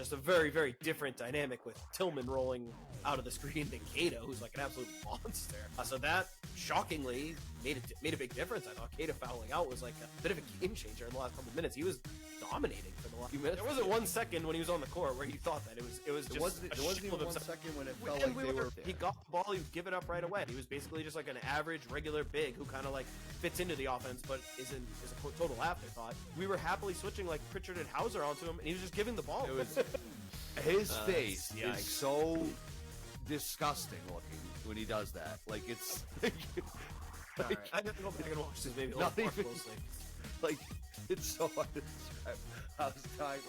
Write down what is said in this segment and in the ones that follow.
just a very, very different dynamic with Tillman rolling out of the screen than Cato, who's like an absolute monster. So that shockingly made a big difference. I thought Cato fouling out was like a bit of a game changer in the last couple of minutes. He was dominating for the last few minutes. There wasn't 1 second when he was on the court where you thought that it was just there wasn't even 1 second when it felt like they were. He got the ball, he would give it up right away. He was basically just like an average regular big who kind of like fits into the offense but is a total afterthought. We were happily switching like Pritchard and Hauser onto him, and he was just giving the ball. It was his face is so disgusting looking when he does that. Like it's. All right. I have to go back and watch this maybe a little more closely. Like it's so hard to describe. I was dying.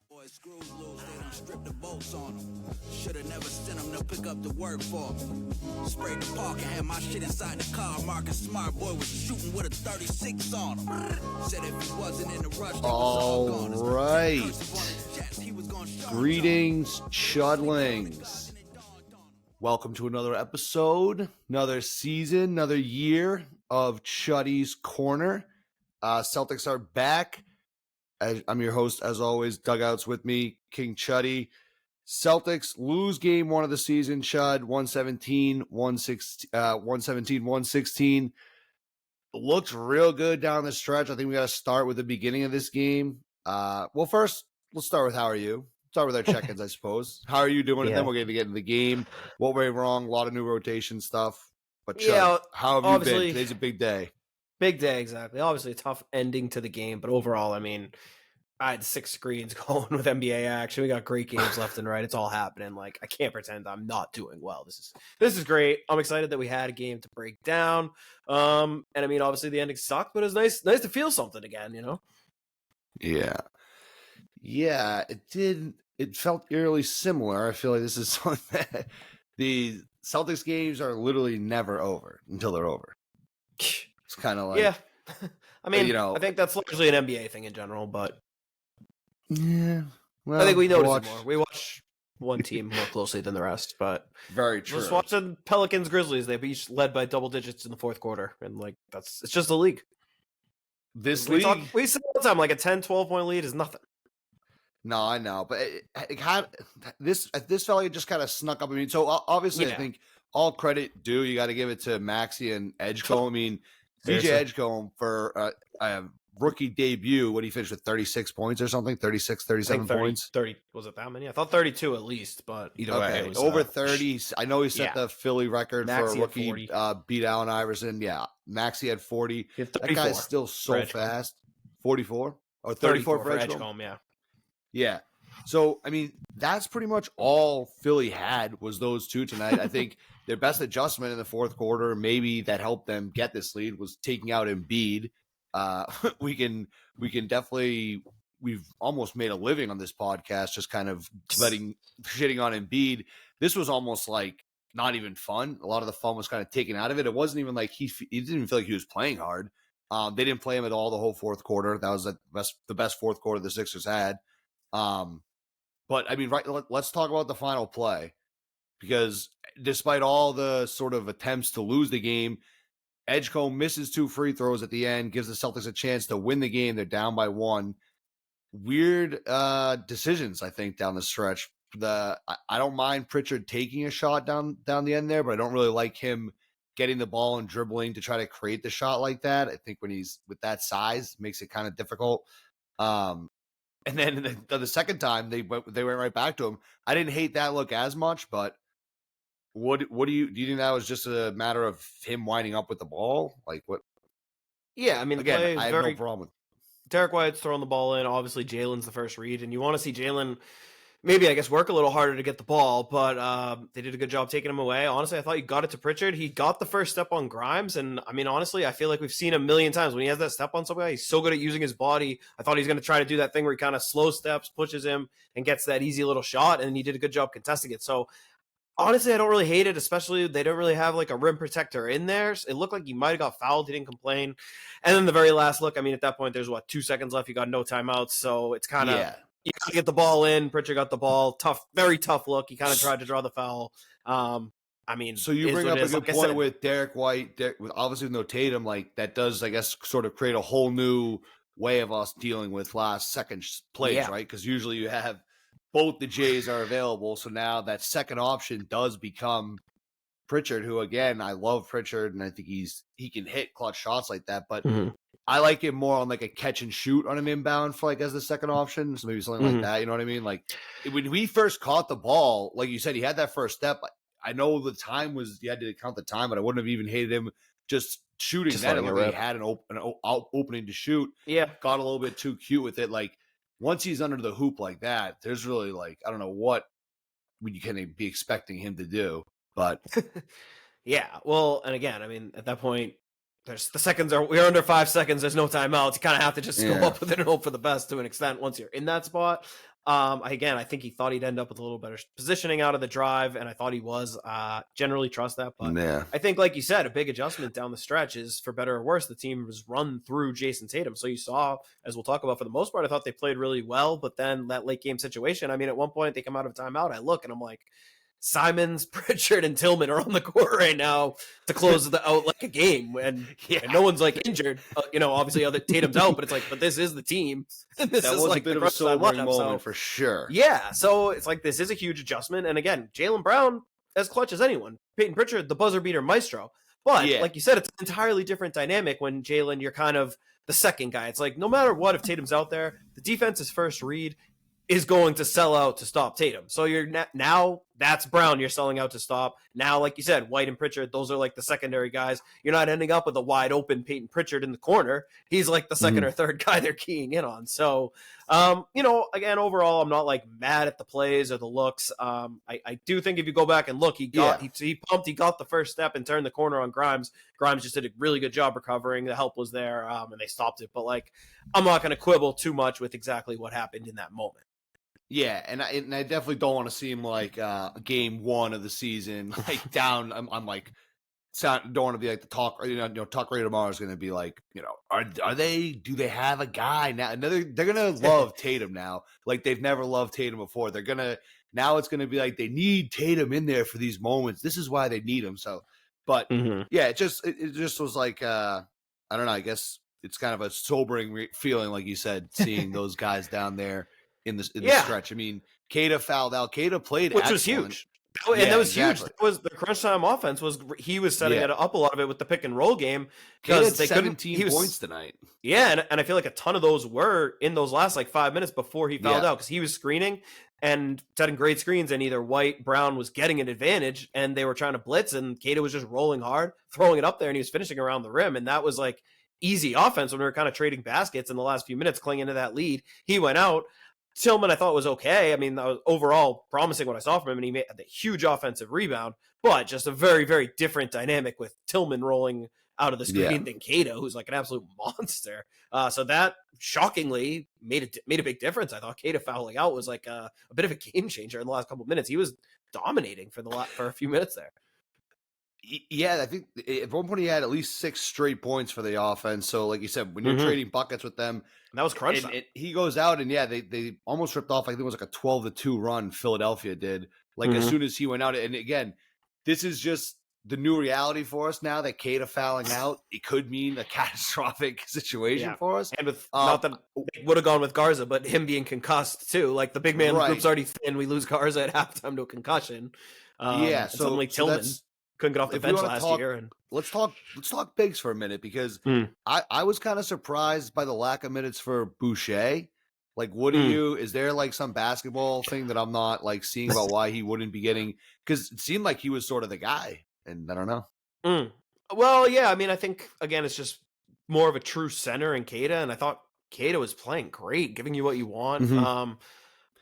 Boys, screws loose, they done stripped the bolts on them. Shoulda never sent them to pick up the work for me. Sprayed the park and had my shit inside the car. Marcus Smart boy was shooting with a 36 on him. Said if he wasn't in the rush, they was all gone. All right. Greetings, Chudlings. Welcome to another episode, another season, another year of Chuddy's Corner. Celtics are back. I'm your host, as always, Dugouts with me, King Chuddy. Celtics lose game one of the season, Chud, 117-116. Looked real good down the stretch. I think we got to start with the beginning of this game. Well, first, let's start with how are you? Start with our check-ins, I suppose. How are you doing? And then we're going to get into the game. What went wrong? A lot of new rotation stuff. But Chud, how have you been? Today's a big day. Big day, exactly. Obviously, a tough ending to the game, but overall, I mean, I had 6 screens going with NBA action. We got great games left and right. It's all happening. Like, I can't pretend I'm not doing well. This is great. I'm excited that we had a game to break down. And I mean, obviously, the ending sucked, but it was nice to feel something again, you know? Yeah, it did. It felt eerily similar. I feel like this is something that the Celtics games are literally never over until they're over. It's kind of like, yeah. I mean, I think that's largely an NBA thing in general, but yeah, well, I think we notice it more. We watch one team more closely than the rest, but very true. Just watching Pelicans Grizzlies, they each led by double digits in the fourth quarter, and like it's just a league. We say all the time, like a 10, 12-point lead is nothing. No, I know, but it had this felt like it just kind of snuck up. I mean, so obviously, I think all credit due. You got to give it to Maxey and Edgecombe. I mean, DJ Edgecombe for a rookie debut. What he finished with 36 points or something, 36, 37 points. 30 was it that many? I thought 32 at least, but either way, it was, over 30. I know he set the Philly record Maxey for a rookie. Beat Allen Iverson. Yeah, Maxey had 40. That guy's still so fast. 44 or 34 for Edgecombe. Yeah. So, I mean, that's pretty much all Philly had was those two tonight. I think their best adjustment in the fourth quarter, maybe that helped them get this lead, was taking out Embiid. We can definitely, we've almost made a living on this podcast just kind of shitting on Embiid. This was almost like not even fun. A lot of the fun was kind of taken out of it. It wasn't even like he didn't even feel like he was playing hard. They didn't play him at all the whole fourth quarter. That was the best fourth quarter the Sixers had. But I mean, let's talk about the final play, because despite all the sort of attempts to lose the game, Edgecombe misses 2 free throws at the end, gives the Celtics a chance to win the game. They're down by 1. Weird decisions, I think, down the stretch. I don't mind Pritchard taking a shot down the end there, but I don't really like him getting the ball and dribbling to try to create the shot like that. I think when he's with that size, it makes it kind of difficult. And then the second time they went right back to him. I didn't hate that look as much, but what do you think that was just a matter of him winding up with the ball? Like what? Yeah, I mean, again, I have no problem with Derek White's throwing the ball in. Obviously, Jalen's the first read, and you want to see Jalen maybe, I guess, work a little harder to get the ball, but they did a good job taking him away. Honestly, I thought he got it to Pritchard. He got the first step on Grimes, and I mean, honestly, I feel like we've seen a million times when he has that step on somebody, he's so good at using his body. I thought he was going to try to do that thing where he kind of slow steps, pushes him, and gets that easy little shot, and he did a good job contesting it. So, honestly, I don't really hate it, especially they don't really have like a rim protector in there. It looked like he might have got fouled. He didn't complain. And then the very last look, I mean, at that point, there's 2 seconds left. You got no timeouts, so it's kind of... You got to get the ball in. Pritchard got the ball. Tough, very tough look. He kind of tried to draw the foul. I mean, so you bring up a good point with Derek White. Obviously, with no Tatum, like that does, I guess, sort of create a whole new way of us dealing with last second plays, right? Because usually you have both the Jays are available. So now that second option does become Pritchard, who, again, I love Pritchard, and I think he can hit clutch shots like that. But I like him more on like a catch and shoot on an inbound for like as the second option. So maybe something like that. You know what I mean? Like when we first caught the ball, like you said, he had that first step. I know the time was, you had to count the time, but I wouldn't have even hated him just shooting that. It like he had an opening to shoot. Yeah. Got a little bit too cute with it. Like once he's under the hoop like that, there's really like, I don't know what you can be expecting him to do, but yeah. Well, and again, I mean, at that point, we're under 5 seconds. There's no timeouts. You kind of have to just go up with it and hope for the best to an extent once you're in that spot. I think he thought he'd end up with a little better positioning out of the drive, and I thought he was. Generally trust that, but I think, like you said, a big adjustment down the stretch is, for better or worse, the team was run through Jason Tatum. So you saw, as we'll talk about, for the most part, I thought they played really well, but then that late game situation, I mean, at one point they come out of timeout, I look and I'm like, Simons, Pritchard, and Tillman are on the court right now to close out like a game, and no one's like injured. Obviously, other Tatum's out, but it's like, but this is the team. This that is was like a bit of a sobering moment for sure. Yeah, so it's like this is a huge adjustment, and again, Jaylen Brown as clutch as anyone. Peyton Pritchard, the buzzer beater maestro, but like you said, it's an entirely different dynamic when Jaylen, you're kind of the second guy. It's like no matter what, if Tatum's out there, the defense's first read is going to sell out to stop Tatum. So you're now that's Brown you're selling out to stop. Now, like you said, White and Pritchard, those are like the secondary guys. You're not ending up with a wide open Peyton Pritchard in the corner. He's like the second or third guy they're keying in on. So, again, overall, I'm not like mad at the plays or the looks. I do think if you go back and look, he pumped, he got the first step and turned the corner on Grimes. Grimes just did a really good job recovering. The help was there, and they stopped it. But like, I'm not going to quibble too much with exactly what happened in that moment. Yeah, and I definitely don't want to see him like game one of the season, like down. I'm like, don't want to be like the talk. Talk radio tomorrow is going to be like, do they have a guy now? They're gonna love Tatum now, like they've never loved Tatum before. Now it's gonna be like they need Tatum in there for these moments. This is why they need him. So, but it just was like I don't know. I guess it's kind of a sobering feeling, like you said, seeing those guys down there. In the stretch. I mean, Queta fouled out. Queta played, which was huge. And that was huge. That was the crunch time offense. He was setting it up a lot of it with the pick and roll game because they 17 points tonight. Yeah, and I feel like a ton of those were in those last like 5 minutes before he fouled out because he was screening and setting great screens, and either White, Brown was getting an advantage, and they were trying to blitz, and Queta was just rolling hard, throwing it up there, and he was finishing around the rim, and that was like easy offense when we were kind of trading baskets in the last few minutes, clinging to that lead. He went out. Tillman, I thought, was okay. I mean, that was overall promising what I saw from him, and he made a huge offensive rebound, but just a very, very different dynamic with Tillman rolling out of the screen than Queta, who's like an absolute monster. So that shockingly made a big difference. I thought Queta fouling out was like a bit of a game changer in the last couple of minutes. He was dominating for a few minutes there. Yeah, I think at one point he had at least 6 straight points for the offense. So, like you said, when you're trading buckets with them, and that was crunch time. He goes out, and they almost ripped off. I think it was like a 12-2 run. Philadelphia did as soon as he went out. And again, this is just the new reality for us now that Queta fouling out, it could mean a catastrophic situation for us. And with not that it would have gone with Garza, but him being concussed too. Like the big man group's already thin. We lose Garza at halftime to a concussion. So suddenly Tillman couldn't get off the bench last year. And let's talk bigs for a minute, because I was kind of surprised by the lack of minutes for Boucher. Like, what do you? Is there like some basketball thing that I'm not like seeing about why he wouldn't be getting? Because it seemed like he was sort of the guy, and I don't know. Well, yeah, I mean, I think again, it's just more of a true center in Queta, and I thought Queta was playing great, giving you what you want.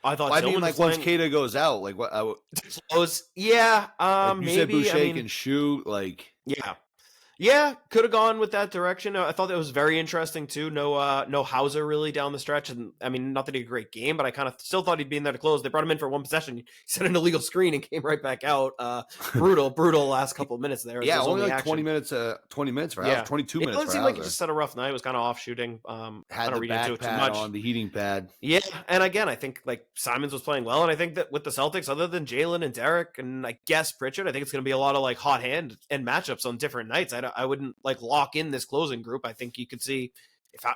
I thought. Well, I mean, like once Queta goes out, like what? Like you maybe said Boucher can shoot. Like, yeah, could have gone with that direction. I thought that was very interesting too. No Hauser really down the stretch, and I mean, not that he had a great game, but I kind of still thought he'd be in there to close. They brought him in for one possession. He set an illegal screen and came right back out. Brutal last couple of minutes there. Yeah, only like 20 minutes for Hauser, 22 minutes. It seemed like he just had a rough night. It was kind of off shooting. Had the back pad on, the heating pad. Yeah, and again, I think like Simons was playing well, and I think that with the Celtics, other than Jaylen and Derek and I guess Pritchard, I think it's going to be a lot of like hot hand and matchups on different nights. I wouldn't like lock in this closing group. I think you could see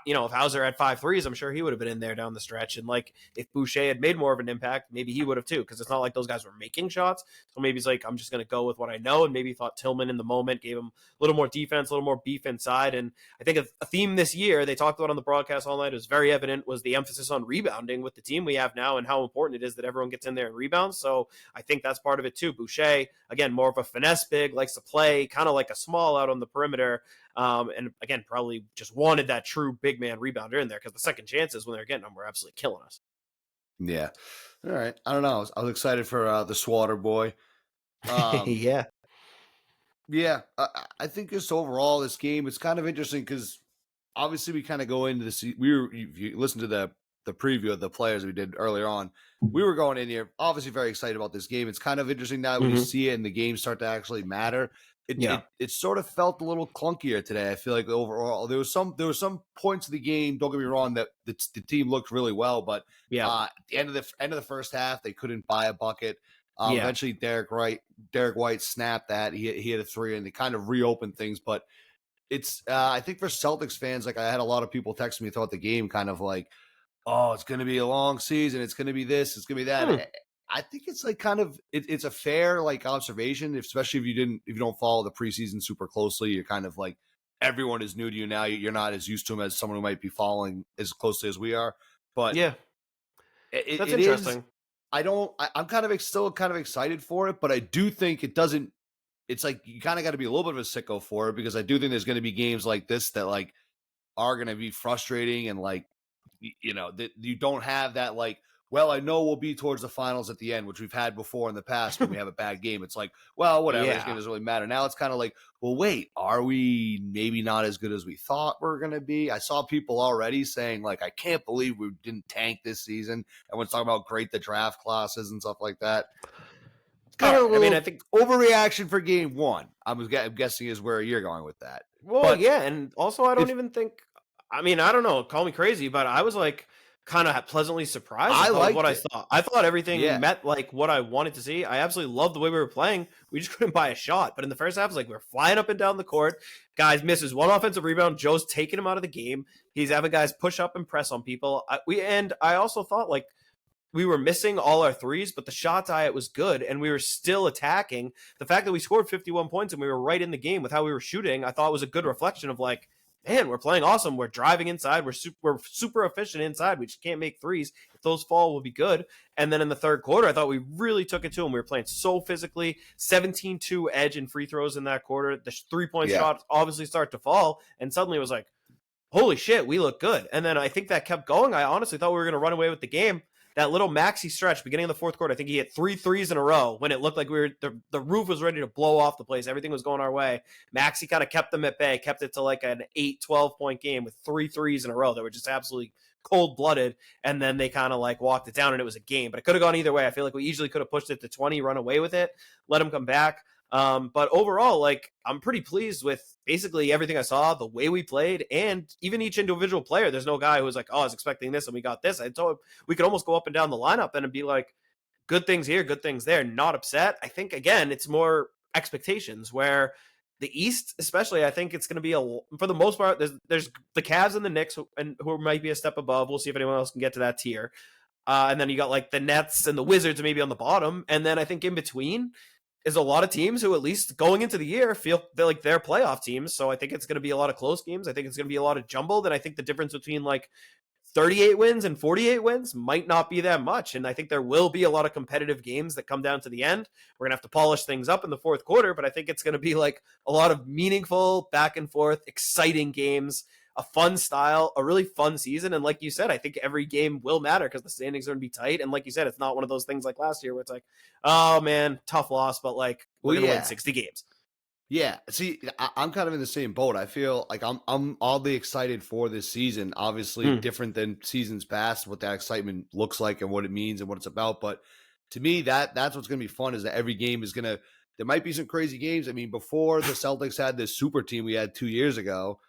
if Hauser had 5 threes, I'm sure he would have been in there down the stretch. And like if Boucher had made more of an impact, maybe he would have too, because it's not like those guys were making shots. So maybe he's like, I'm just going to go with what I know. And maybe he thought Tillman in the moment gave him a little more defense, a little more beef inside. And I think a theme this year they talked about on the broadcast all night, it was very evident, was the emphasis on rebounding with the team we have now and how important it is that everyone gets in there and rebounds. So I think that's part of it too. Boucher, again, more of a finesse big, likes to play kind of like a small out on the perimeter. And again, probably just wanted that true big man rebounder in there, because the second chances when they're getting them were absolutely killing us. Yeah. All right. I don't know. I was excited for the Swatter boy. Yeah. Yeah. I think just overall this game, it's kind of interesting because obviously we kind of go into this. If you listen to the preview of the players we did earlier on, we were going in here obviously very excited about this game. It's kind of interesting now when you see it and the games start to actually matter. It sort of felt a little clunkier today. I feel like overall there was some points of the game, don't get me wrong, that the team looked really well, but at the end of the first half they couldn't buy a bucket. Eventually Derek White snapped that. He hit a 3 and they kind of reopened things, but it's I think for Celtics fans, like I had a lot of people text me throughout the game kind of like, oh, it's going to be a long season, it's going to be this, it's going to be that. I think it's like kind of it's a fair like observation, especially if you don't follow the preseason super closely. You're kind of like everyone is new to you now. You're not as used to them as someone who might be following as closely as we are. But yeah, that's interesting. I'm kind of still kind of excited for it, but I do think it doesn't. It's like you kind of got to be a little bit of a sicko for it, because I do think there's going to be games like this that like are going to be frustrating and like that you don't have that like. Well, I know we'll be towards the finals at the end, which we've had before in the past when we have a bad game. It's like, well, whatever, this game doesn't really matter. Now it's kind of like, well, wait, are we maybe not as good as we thought we're going to be? I saw people already saying, like, I can't believe we didn't tank this season. Everyone's talking about great the draft classes and stuff like that. It's kind of I think overreaction for game 1, I'm guessing is where you're going with that. Well, but yeah, and also I don't even think, I don't know, call me crazy, but I was like, kind of pleasantly surprised with what I thought. I thought everything met like what I wanted to see. I absolutely loved the way we were playing. We just couldn't buy a shot. But in the first half, it was like we're flying up and down the court. Guys misses one offensive rebound. Joe's taking him out of the game. He's having guys push up and press on people. I also thought like we were missing all our threes, but the shot diet was good, and we were still attacking. The fact that we scored 51 points and we were right in the game with how we were shooting, I thought was a good reflection of like, man, we're playing awesome. We're driving inside. We're super efficient inside. We just can't make threes. If those fall, we'll be good. And then in the third quarter, I thought we really took it to them. We were playing so physically. 17-2 edge in free throws in that quarter. The 3-point shots obviously start to fall. And suddenly it was like, holy shit, we look good. And then I think that kept going. I honestly thought we were going to run away with the game. That little Maxey stretch, beginning of the fourth quarter, I think he hit 3 threes in a row when it looked like the roof was ready to blow off the place. Everything was going our way. Maxey kind of kept them at bay, kept it to like an 8-12 point game with 3 threes in a row that were just absolutely cold-blooded, and then they kind of like walked it down and it was a game. But it could have gone either way. I feel like we easily could have pushed it to 20, run away with it, let them come back. But overall, like, I'm pretty pleased with basically everything I saw, the way we played, and even each individual player. There's no guy who was like, oh, I was expecting this and we got this. I told him we could almost go up and down the lineup and be like, good things here, good things there, not upset. I think, again, it's more expectations where the East, especially, I think it's going to be for the most part, there's the Cavs and the Knicks who might be a step above. We'll see if anyone else can get to that tier. And then you got like the Nets and the Wizards maybe on the bottom. And then I think in between is a lot of teams who at least going into the year feel like they're playoff teams. So I think it's going to be a lot of close games. I think it's going to be a lot of jumbled. And I think the difference between like 38 wins and 48 wins might not be that much. And I think there will be a lot of competitive games that come down to the end. We're going to have to polish things up in the fourth quarter, but I think it's going to be like a lot of meaningful back and forth, exciting games, a fun style, a really fun season. And like you said, I think every game will matter because the standings are going to be tight. And like you said, it's not one of those things like last year where it's like, oh man, tough loss, but like we're going to win 60 games. Yeah. See, I'm kind of in the same boat. I feel like I'm oddly excited for this season. Obviously different than seasons past, what that excitement looks like and what it means and what it's about. But to me, that's what's going to be fun is that every game is there might be some crazy games. I mean, before the Celtics had this super team we had 2 years ago,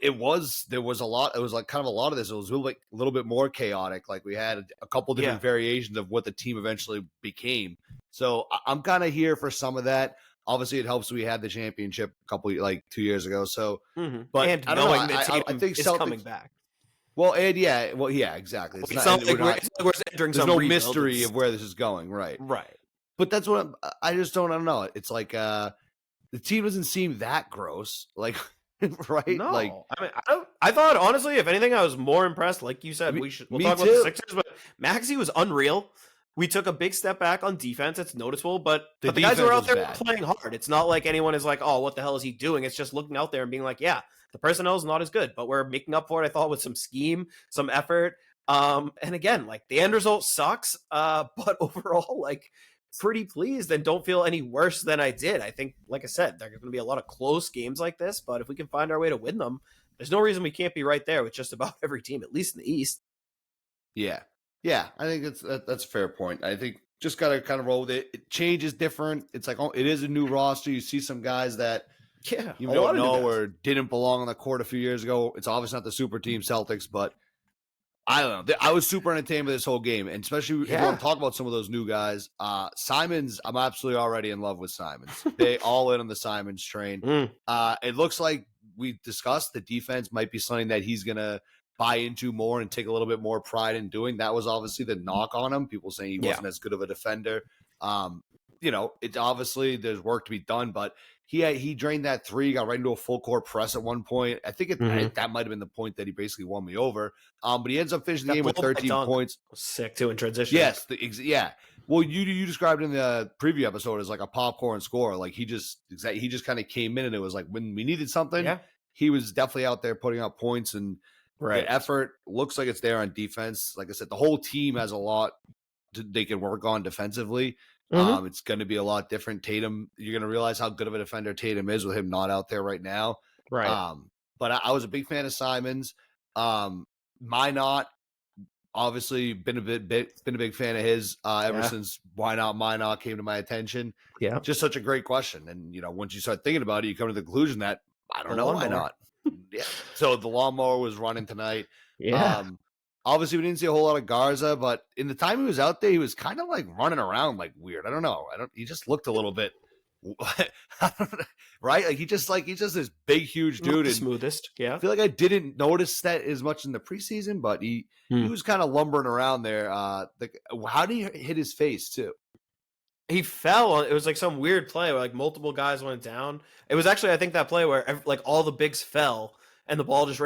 there was a lot. It was like kind of a lot of this. It was really a little bit more chaotic. Like we had a couple different variations of what the team eventually became. So I'm kind of here for some of that. Obviously, it helps we had the championship a couple 2 years ago. So, but and I don't know. I think Celtics coming back. Well, and exactly. It's not like we're entering there's no mystery of where this is going, right? Right. But that's what I don't know. It's like the team doesn't seem that gross, like right? No, like I mean, I thought honestly, if anything, I was more impressed. Like you said, we'll talk about the Sixers, but Maxey was unreal. We took a big step back on defense. It's noticeable, but the guys who are out there playing hard. It's not like anyone is like, oh, what the hell is he doing? It's just looking out there and being like, yeah, the personnel is not as good, but we're making up for it, I thought, with some scheme, some effort. And again, like the end result sucks, but overall, like pretty pleased and don't feel any worse than I did. I think, like I said, there are going to be a lot of close games like this, but if we can find our way to win them, there's no reason we can't be right there with just about every team, at least in the East. Yeah. Yeah, I think that's a fair point. I think just got to kind of roll with it. Change is different. It's like, it is a new roster. You see some guys that you don't know or didn't belong on the court a few years ago. It's obviously not the super team Celtics, but I don't know. I was super entertained with this whole game, and especially if you want to talk about some of those new guys. Simons, I'm absolutely already in love with Simons. They all in on the Simons train. It looks like we discussed the defense might be something that he's going to buy into more and take a little bit more pride in doing. That was obviously the knock on him. People saying he wasn't as good of a defender. It's obviously there's work to be done, but he drained that three, got right into a full court press at one point. I think that might have been the point that he basically won me over. But he ends up finishing the game with 13 points. Sick too in transition. Yes, Well, you described in the preview episode as like a popcorn scorer. Like he just kind of came in and it was like when we needed something, he was definitely out there putting up points and the effort looks like it's there on defense. Like I said, the whole team has a lot they can work on defensively. It's going to be a lot different. Tatum, you're going to realize how good of a defender Tatum is with him not out there right now. Right. But I was a big fan of Simons. Minot, obviously been a big fan of his ever since Why Not came to my attention. Yeah. Just such a great question. And, once you start thinking about it, you come to the conclusion that I don't know why not. So the lawnmower was running tonight. Obviously we didn't see a whole lot of Garza, but in the time he was out there, he was kind of like running around like weird. I don't know. He just looked a little bit right. Like he's just this big, huge dude. Not the smoothest. Yeah. I feel like I didn't notice that as much in the preseason, but he was kind of lumbering around there. How did he hit his face too? He fell. It was like some weird play where like multiple guys went down. It was actually, I think, that play where like all the bigs fell and the ball just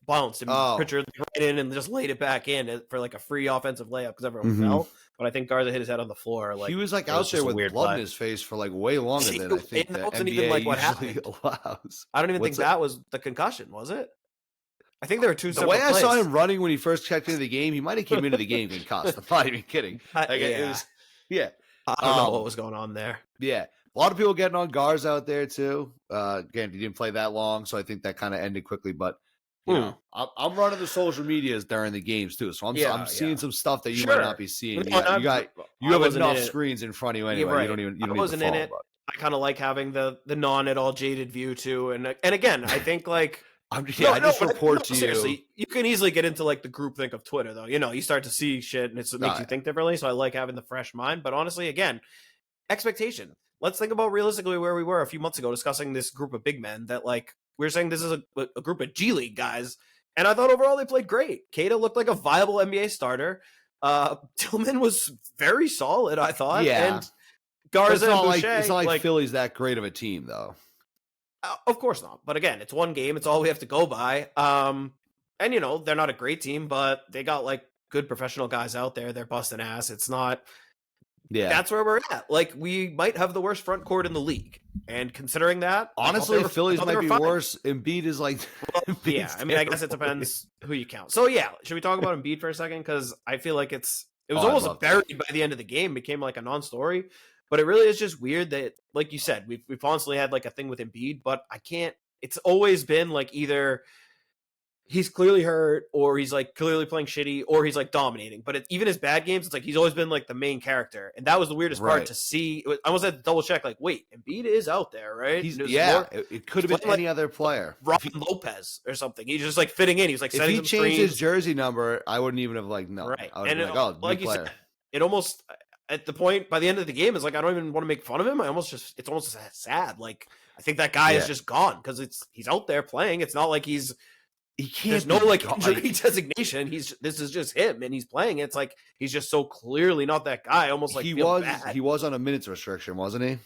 bounced and Pritchard ran in and just laid it back in for like a free offensive layup because everyone fell. But I think Garza hit his head on the floor. Like he was like out there with blood in his face for like way longer than I think that wasn't NBA even like what happened. Allows. I don't even think that was the concussion, was it? I think there were two separate plays. The way I plays. saw him running when he first checked into the game, he might have came into the game concussed. I'm not even kidding. It was, I don't know what was going on there. Yeah. A lot of people getting on Garza out there too. Again, he didn't play that long, so I think that kind of ended quickly. But you know, I'm running the social medias during the games too, so I'm seeing some stuff that you might not be seeing. You have enough screens in front of you anyway. Yeah, right. You don't wasn't need to in it. I kind of like having the non at all jaded view too, and again, I think like. I just report to seriously, you can easily get into like the groupthink of Twitter, though. You start to see shit and it makes you think differently. So I like having the fresh mind. But honestly, again, expectation. Let's think about realistically where we were a few months ago discussing this group of big men that like we were saying this is a group of G League guys. And I thought overall they played great. Keita looked like a viable NBA starter. Tillman was very solid, I thought. Yeah. And Garza and Boucher. It's not like Philly's that great of a team, though. Of course not. But again, it's one game. It's all we have to go by. And, they're not a great team, but they got, like, good professional guys out there. They're busting ass. It's not... Yeah. That's where we're at. Like, we might have the worst front court in the league. And considering that... Honestly, Phillies might be worse. Embiid is like... Yeah, I mean, I guess it depends who you count. So, yeah, should we talk about Embiid for a second? Because I feel like it was almost buried by the end of the game. It became like a non-story. But it really is just weird that, like you said, we've constantly had like a thing with Embiid, but it's always been like either he's clearly hurt or he's like clearly playing shitty or he's like dominating. But even his bad games, it's like he's always been like the main character. And that was the weirdest part to see. I almost had to double check, like, wait, Embiid is out there, right? It could have been any other player. Robin Lopez or something. He's just like fitting in. He's like setting some screens. If he changed his jersey number, I wouldn't even have like, no. Right. I would have been like, oh, like new player. Said, it almost... At the point, by the end of the game, it's like, I don't even want to make fun of him. It's almost sad. Like, I think that guy is just gone because he's out there playing. It's not like he's he can't. There's no like injury designation. This is just him, and he's playing. It's like he's just so clearly not that guy. Almost like he was on a minutes restriction, wasn't he?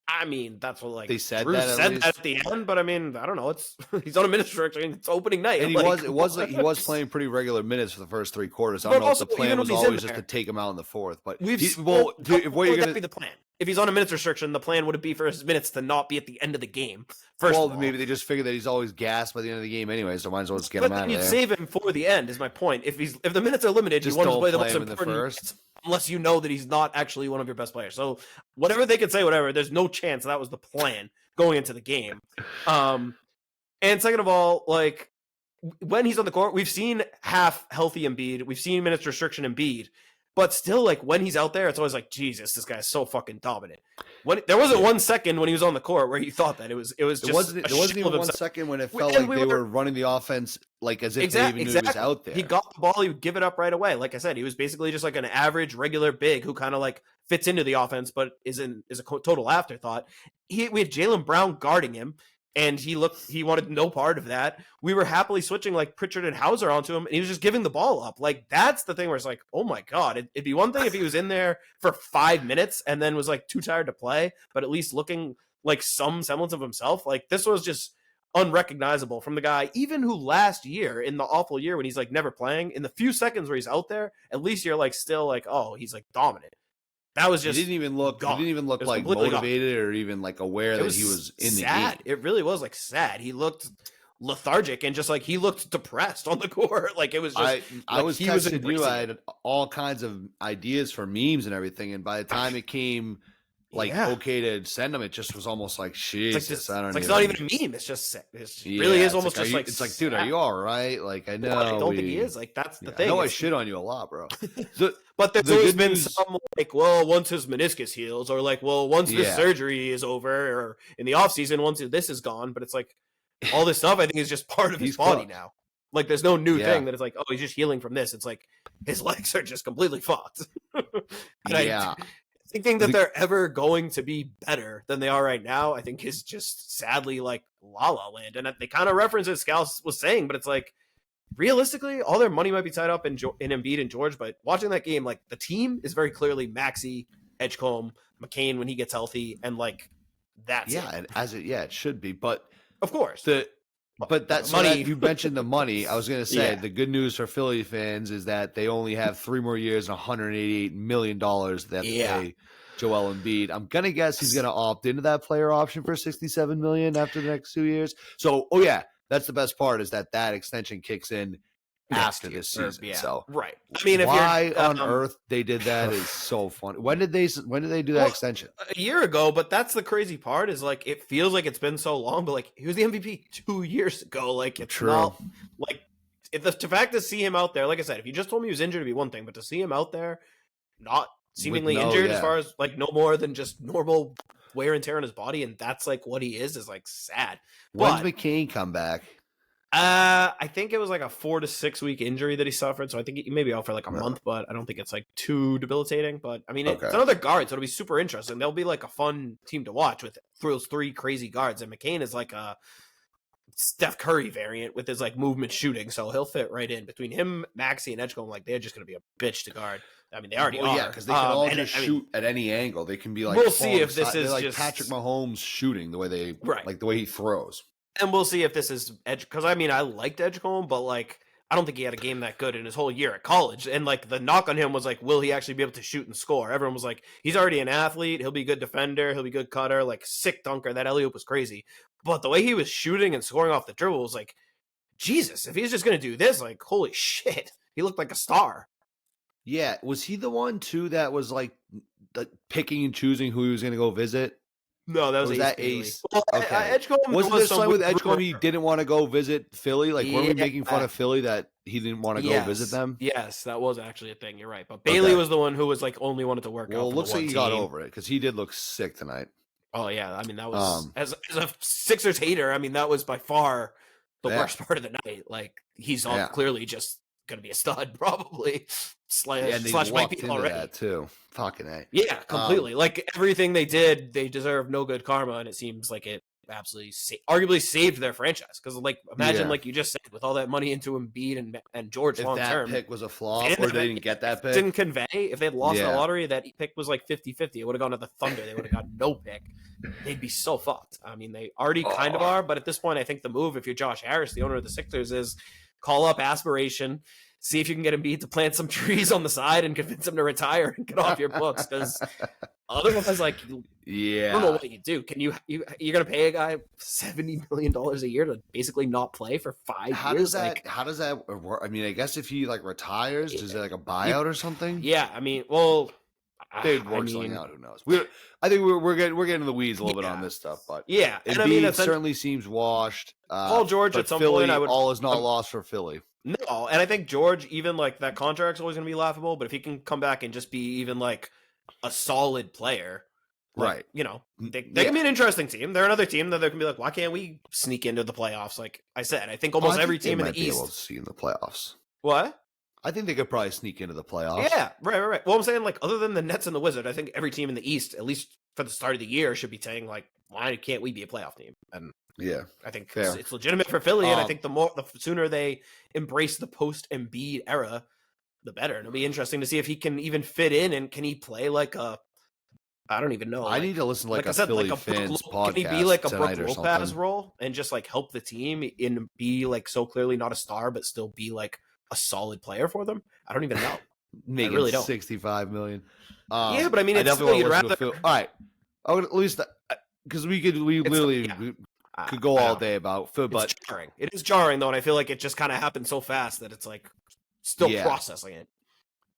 I mean, that's what like they said Drew that said that at the end, but I mean, I don't know. It's he's on a minutes restriction. It's opening night, and he was playing pretty regular minutes for the first 3 quarters. I don't know if the plan was always just to take him out in the fourth, but what you're gonna be the plan. If he's on a minutes restriction, the plan would be for his minutes to not be at the end of the game. Maybe they just figured that he's always gassed by the end of the game anyway, so might as well just get him out of there. You'd save him for the end, is my point. If the minutes are limited, just you want to play the most important minutes, unless you know that he's not actually one of your best players. So whatever they could say, whatever, there's no chance that was the plan going into the game. And second of all, like when he's on the court, we've seen half healthy Embiid, we've seen minutes restriction Embiid. But still, like, when he's out there, it's always like, Jesus, this guy's so fucking dominant. There wasn't 1 second when he was on the court where you thought that. It wasn't even 1 second when it felt like they were running the offense like as if they even knew he was out there. He got the ball, he would give it up right away. Like I said, he was basically just like an average, regular big who kind of like fits into the offense, but is a total afterthought. We had Jaylen Brown guarding him. And he wanted no part of that. We were happily switching like Pritchard and Hauser onto him, and he was just giving the ball up. Like, that's the thing where it's like, oh my God, it'd be one thing if he was in there for 5 minutes and then was like too tired to play, but at least looking like some semblance of himself. Like, this was just unrecognizable from the guy, even who last year, in the awful year when he's like never playing, in the few seconds where he's out there, at least you're like still like, oh, he's like dominant. That was just he didn't even look like motivated or even like aware that he was in sad. the game. It really was like sad. He looked lethargic and just like he looked depressed on the court. Like it was just I was texting you. I had all kinds of ideas for memes and everything, and by the time it came okay to send them, it just was almost like Jesus. It's not even a meme. It's just really is almost just like it's like, dude, are you all right? Like I know I don't think he is. Like that's the thing. I know I shit on you a lot, bro. But there's always been some like, well, once his meniscus heals, or like, well, once the surgery is over, or in the off season, once this is gone. But it's like all this stuff I think is just part of his body now. Like there's no new thing that it's like, oh, he's just healing from this. It's like his legs are just completely fucked. I think that they're ever going to be better than they are right now, I think is just sadly like La La Land. And they kind of reference it, Scals was saying, but it's like, realistically, all their money might be tied up in Embiid and George, but watching that game, like the team is very clearly Maxey, Edgecombe, McCain when he gets healthy, and like that's it. And it should be, but of course but that's money. You mentioned the money. I was going to say the good news for Philly fans is that they only have 3 more years and $188 million that pay Joel Embiid. I'm going to guess he's going to opt into that player option for $67 million after the next 2 years. So, that's the best part is that extension kicks in after this season. So right. I mean, why on earth they did that is so funny. When did they do that extension? A year ago, but that's the crazy part is like it feels like it's been so long, but like he was the MVP 2 years ago. Like it's not like the fact to see him out there, like I said, if you just told me he was injured, it'd be one thing, but to see him out there not seemingly injured as far as like no more than just normal wear and tear on his body, and that's like what he is like sad. When's McCain come back? I think it was like a 4 to 6 week injury that he suffered, so I think he may be out for like a month, but I don't think it's like too debilitating. But I mean, it's another guard, so it'll be super interesting. They'll be like a fun team to watch with those 3 crazy guards, and McCain is like a Steph Curry variant with his like movement shooting, so he'll fit right in between him, Maxey, and Edgecombe. Like they're just going to be a bitch to guard. I mean, they already are. Yeah, because they can all just shoot at any angle. They can be like, we'll see if this is like just Patrick Mahomes shooting the way they like the way he throws. And we'll see if this is Edge, because I mean, I liked Edgecombe, but like, I don't think he had a game that good in his whole year at college. And like, the knock on him was like, will he actually be able to shoot and score? Everyone was like, he's already an athlete. He'll be a good defender. He'll be a good cutter, like sick dunker. That alley-oop was crazy. But the way he was shooting and scoring off the dribble was like, Jesus, if he's just going to do this, like, holy shit. He looked like a star. Yeah. Was he the one too that was like picking and choosing who he was going to go visit? No, that was Ace. Well, okay. Edgecombe wasn't there something with Edgecombe he didn't want to go visit Philly? Like, weren't we making fun of Philly that he didn't want to go visit them? Yes, that was actually a thing. You're right. But Bailey was the one who was like only wanted to work out. Well, it looks like he got over it because he did look sick tonight. Oh yeah, I mean that was as a Sixers hater. I mean that was by far the worst part of the night. Like he's all clearly just gonna be a stud, probably. Slash might be already that too. Fucking A. Yeah, completely. Like everything they did, they deserve no good karma, and it seems like it absolutely arguably saved their franchise. Because like imagine like you just said, with all that money into Embiid and George long term, if that pick was a flop or they didn't get that pick, didn't convey. If they had lost the lottery, that pick was like 50-50. It would have gone to the Thunder. They would have got no pick. They'd be so fucked. I mean, they already kind of are, but at this point, I think the move, if you're Josh Harris, the owner of the Sixers, is call up aspiration. See if you can get Embiid to plant some trees on the side and convince him to retire and get off your books. Because otherwise, like, I don't know what you do. Can you're gonna pay a guy $70 million a year to basically not play for 5 years? How does that work? I mean, I guess if he like retires, is it like a buyout or something? Yeah, I mean, well, they'd work something out. Who knows? I think we're getting in the weeds a little bit on this stuff, but yeah, and I mean, it certainly seems washed. Paul George at some Philly, point, all is not lost for Philly. No, and I think George, even like that contract's always going to be laughable, but if he can come back and just be even like a solid player, like, right? You know, they can be an interesting team. They're another team that they can be like, why can't we sneak into the playoffs? Like I said, I think almost every team in the East be able to see in the playoffs. What? I think they could probably sneak into the playoffs. Yeah, right. Well, I'm saying like other than the Nets and the Wizards, I think every team in the East, at least for the start of the year, should be saying like, why can't we be a playoff team? And yeah, I think it's legitimate for Philly, and I think the sooner they embrace the post Embiid era, the better. And it'll be interesting to see if he can even fit in, and can he play like a, I don't even know. I need to listen to like a Philly fans podcast. Can he be like a Brook or Lopez something. role and just like help the team and be like so clearly not a star, but still be like a solid player for them? I don't even know. Making I really don't. $65 million. Yeah, but I mean, it's still, you'd rather. All right, I would at least because we literally could go all day about Phil, but it's jarring. It is jarring though, and I feel like it just kind of happened so fast that it's like still processing it.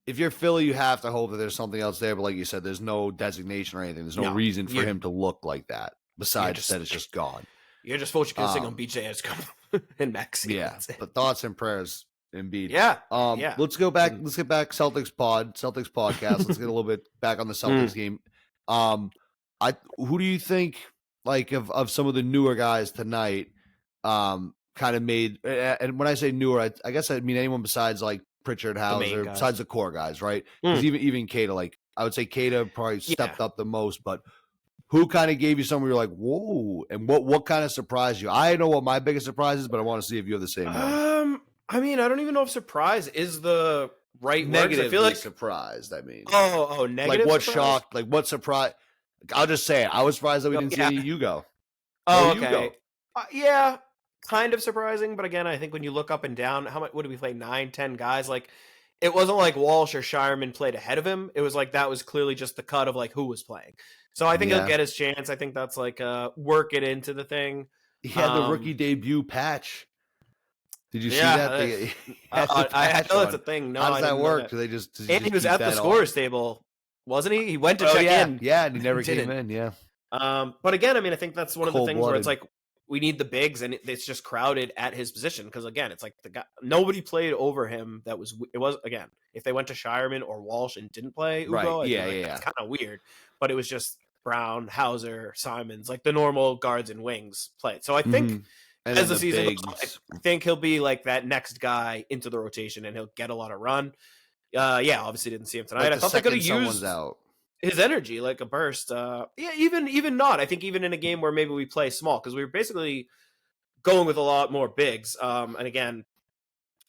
If you're Philly, you have to hope that there's something else there. But like you said, there's no designation or anything. There's no reason for him to look like that. Besides that, it's just gone. You're just focusing on BJ and Maxi. Yeah, but thoughts and prayers, Embiid. Yeah. Let's go back. Let's get back Celtics podcast. Let's get a little bit back on the Celtics game. Who do you think, like, of some of the newer guys tonight, kind of made, and when I say newer, I guess I mean anyone besides like Pritchard, Hauser, besides the core guys, right? Because even Keita, like I would say Keita probably stepped up the most, but who kind of gave you something where you're like, whoa, and what kind of surprised you? I know what my biggest surprise is, but I want to see if you have the same one. I mean, I don't even know if surprise is the right negative. I feel like surprised. I mean, negative. Like what shocked? Like what surprise? I'll just say it. I was surprised that we didn't see you go. Oh, okay. Yeah, kind of surprising, but again, I think when you look up and down, what did we play? 9-10 guys. Like it wasn't like Walsh or Shireman played ahead of him. It was like that was clearly just the cut of like who was playing. So I think he'll get his chance. I think that's like work it into the thing. He had the rookie debut patch. Did you see that? I know it's a thing. No, how does that work? Do they just and he was at the scorer's table, wasn't he? He went to check in. Yeah, and he never came in. Yeah. But again, I mean, I think that's one of the things where it's like we need the bigs, and it's just crowded at his position because again, it's like the guy nobody played over him. It was again, if they went to Shireman or Walsh and didn't play Ugo, right? It's kind of weird. But it was just Brown, Hauser, Simons, like the normal guards and wings played. So I think. And as the season goes on, I think he'll be like that next guy into the rotation, and he'll get a lot of run. Obviously didn't see him tonight. I thought they could have used his energy like a burst. Even not. I think even in a game where maybe we play small because we were basically going with a lot more bigs. And again,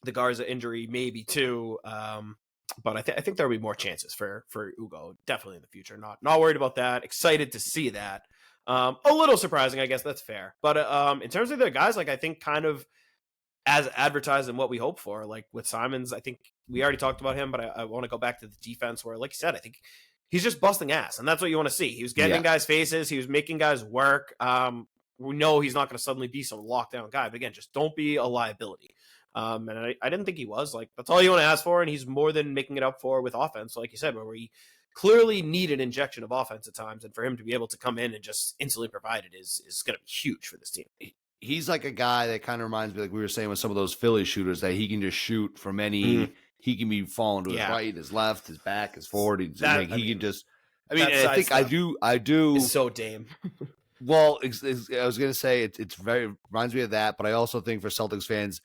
the Garza injury maybe too. But I think there'll be more chances for Ugo definitely in the future. Not worried about that. Excited to see that. A little surprising, I guess that's fair. But in terms of the guys, like I think kind of as advertised and what we hope for, like with Simons, I think we already talked about him, but I want to go back to the defense where, like you said, I think he's just busting ass, and that's what you want to see. He was getting in guys' faces. He was making guys work. We know he's not going to suddenly be some lockdown guy, but again, just don't be a liability. And I didn't think he was. Like that's all you want to ask for, and he's more than making it up for with offense, like you said, where he clearly need an injection of offense at times, and for him to be able to come in and just instantly provide it is going to be huge for this team. He's like a guy that kind of reminds me, like we were saying with some of those Philly shooters, that he can just shoot from any. He can be falling to his right, his left, his back, his forward. He can just. I mean, I think I do. It's so Dame. Well, I was going to say it's very reminds me of that, but I also think for Celtics fans,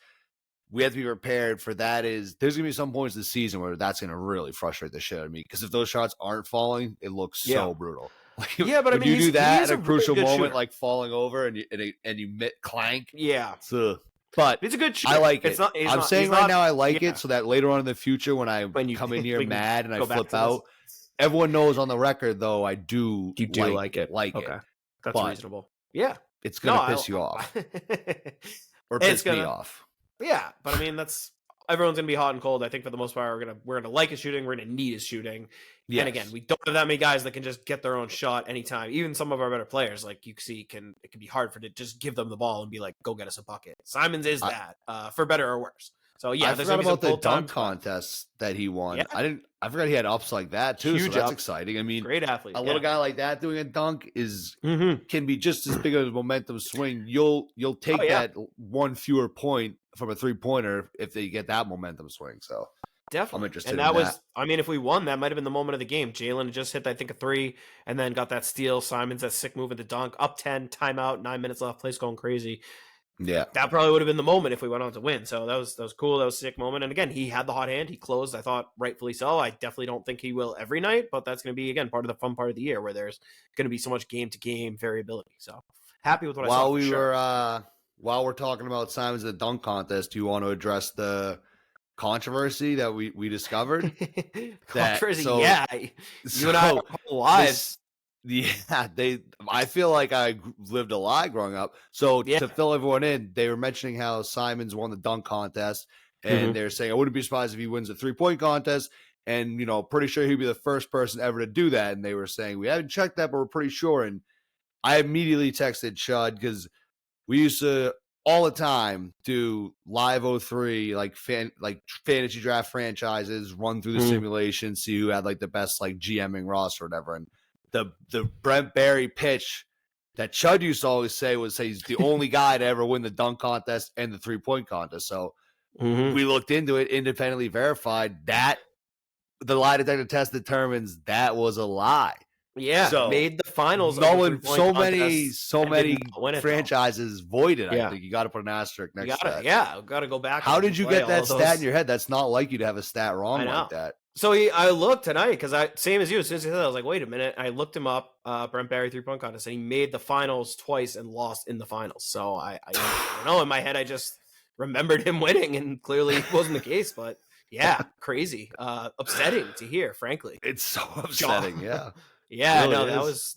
we have to be prepared for that. There's going to be some points this season where that's going to really frustrate the shit out of me because if those shots aren't falling, it looks so brutal. Like, yeah, but I mean, you do that at a crucial really moment, shooter. like falling over and you clank. Yeah, but he's a good shooter. I like it. I'm saying right now I like it so that later on in the future when I come in here mad and I flip out, everyone knows on the record though I do. You do like it. Okay, that's reasonable. Yeah, it's gonna piss you off, or piss me off. Yeah, but I mean everyone's gonna be hot and cold. I think for the most part we're gonna like his shooting. We're gonna need his shooting. Yes. And again, we don't have that many guys that can just get their own shot anytime. Even some of our better players, like you see, it can be hard to just give them the ball and be like, go get us a bucket. Simons is that, for better or worse. So yeah, I forgot about the dunk contest that he won. Yeah. I forgot he had ups like that too. Huge so that's exciting. I mean, great athlete. A little guy like that doing a dunk can be just as big of a momentum swing. You'll take that one fewer point from a 3-pointer if they get that momentum swing. So definitely, I'm interested. And that was, I mean, if we won, that might have been the moment of the game. Jalen just hit, I think, a 3, and then got that steal. Simons that sick move at the dunk, up 10, timeout, 9 minutes left, place going crazy. Yeah, that probably would have been the moment if we went on to win. So that was cool. That was a sick moment. And again, he had the hot hand. He closed. I thought rightfully so. I definitely don't think he will every night, but that's going to be again part of the fun part of the year where there's going to be so much game to game variability. So happy with what I saw. While we're talking about Simons the dunk contest, do you want to address the controversy that we discovered? Controversy, yeah. You and I are lives. Yeah, I feel like I lived a lie growing up. So to fill everyone in, they were mentioning how Simons won the dunk contest, and they're saying I wouldn't be surprised if he wins a 3-point contest, and pretty sure he'd be the first person ever to do that. And they were saying we haven't checked that, but we're pretty sure. And I immediately texted Chud because we used to all the time do live 03 like fantasy draft franchises, run through the simulation, see who had like the best like GMing roster or whatever, and the Brent Barry pitch that Chud used to always say was he's the only guy to ever win the dunk contest and the 3-point contest. So we looked into it, independently verified that the lie detector test determines that was a lie. Yeah, so made the finals. So many franchises voided. I think you got to put an asterisk next to that. Yeah, got to go back. How did you get that stat in your head? That's not like you to have a stat wrong like that. So I looked tonight because same as you. As soon as he said that, I was like, wait a minute. I looked him up, Brent Barry 3-point contest, and he made the finals twice and lost in the finals. So I don't know. In my head, I just remembered him winning, and clearly it wasn't the case. But yeah, crazy, upsetting to hear. Frankly, it's so upsetting. Yeah. Yeah, really no,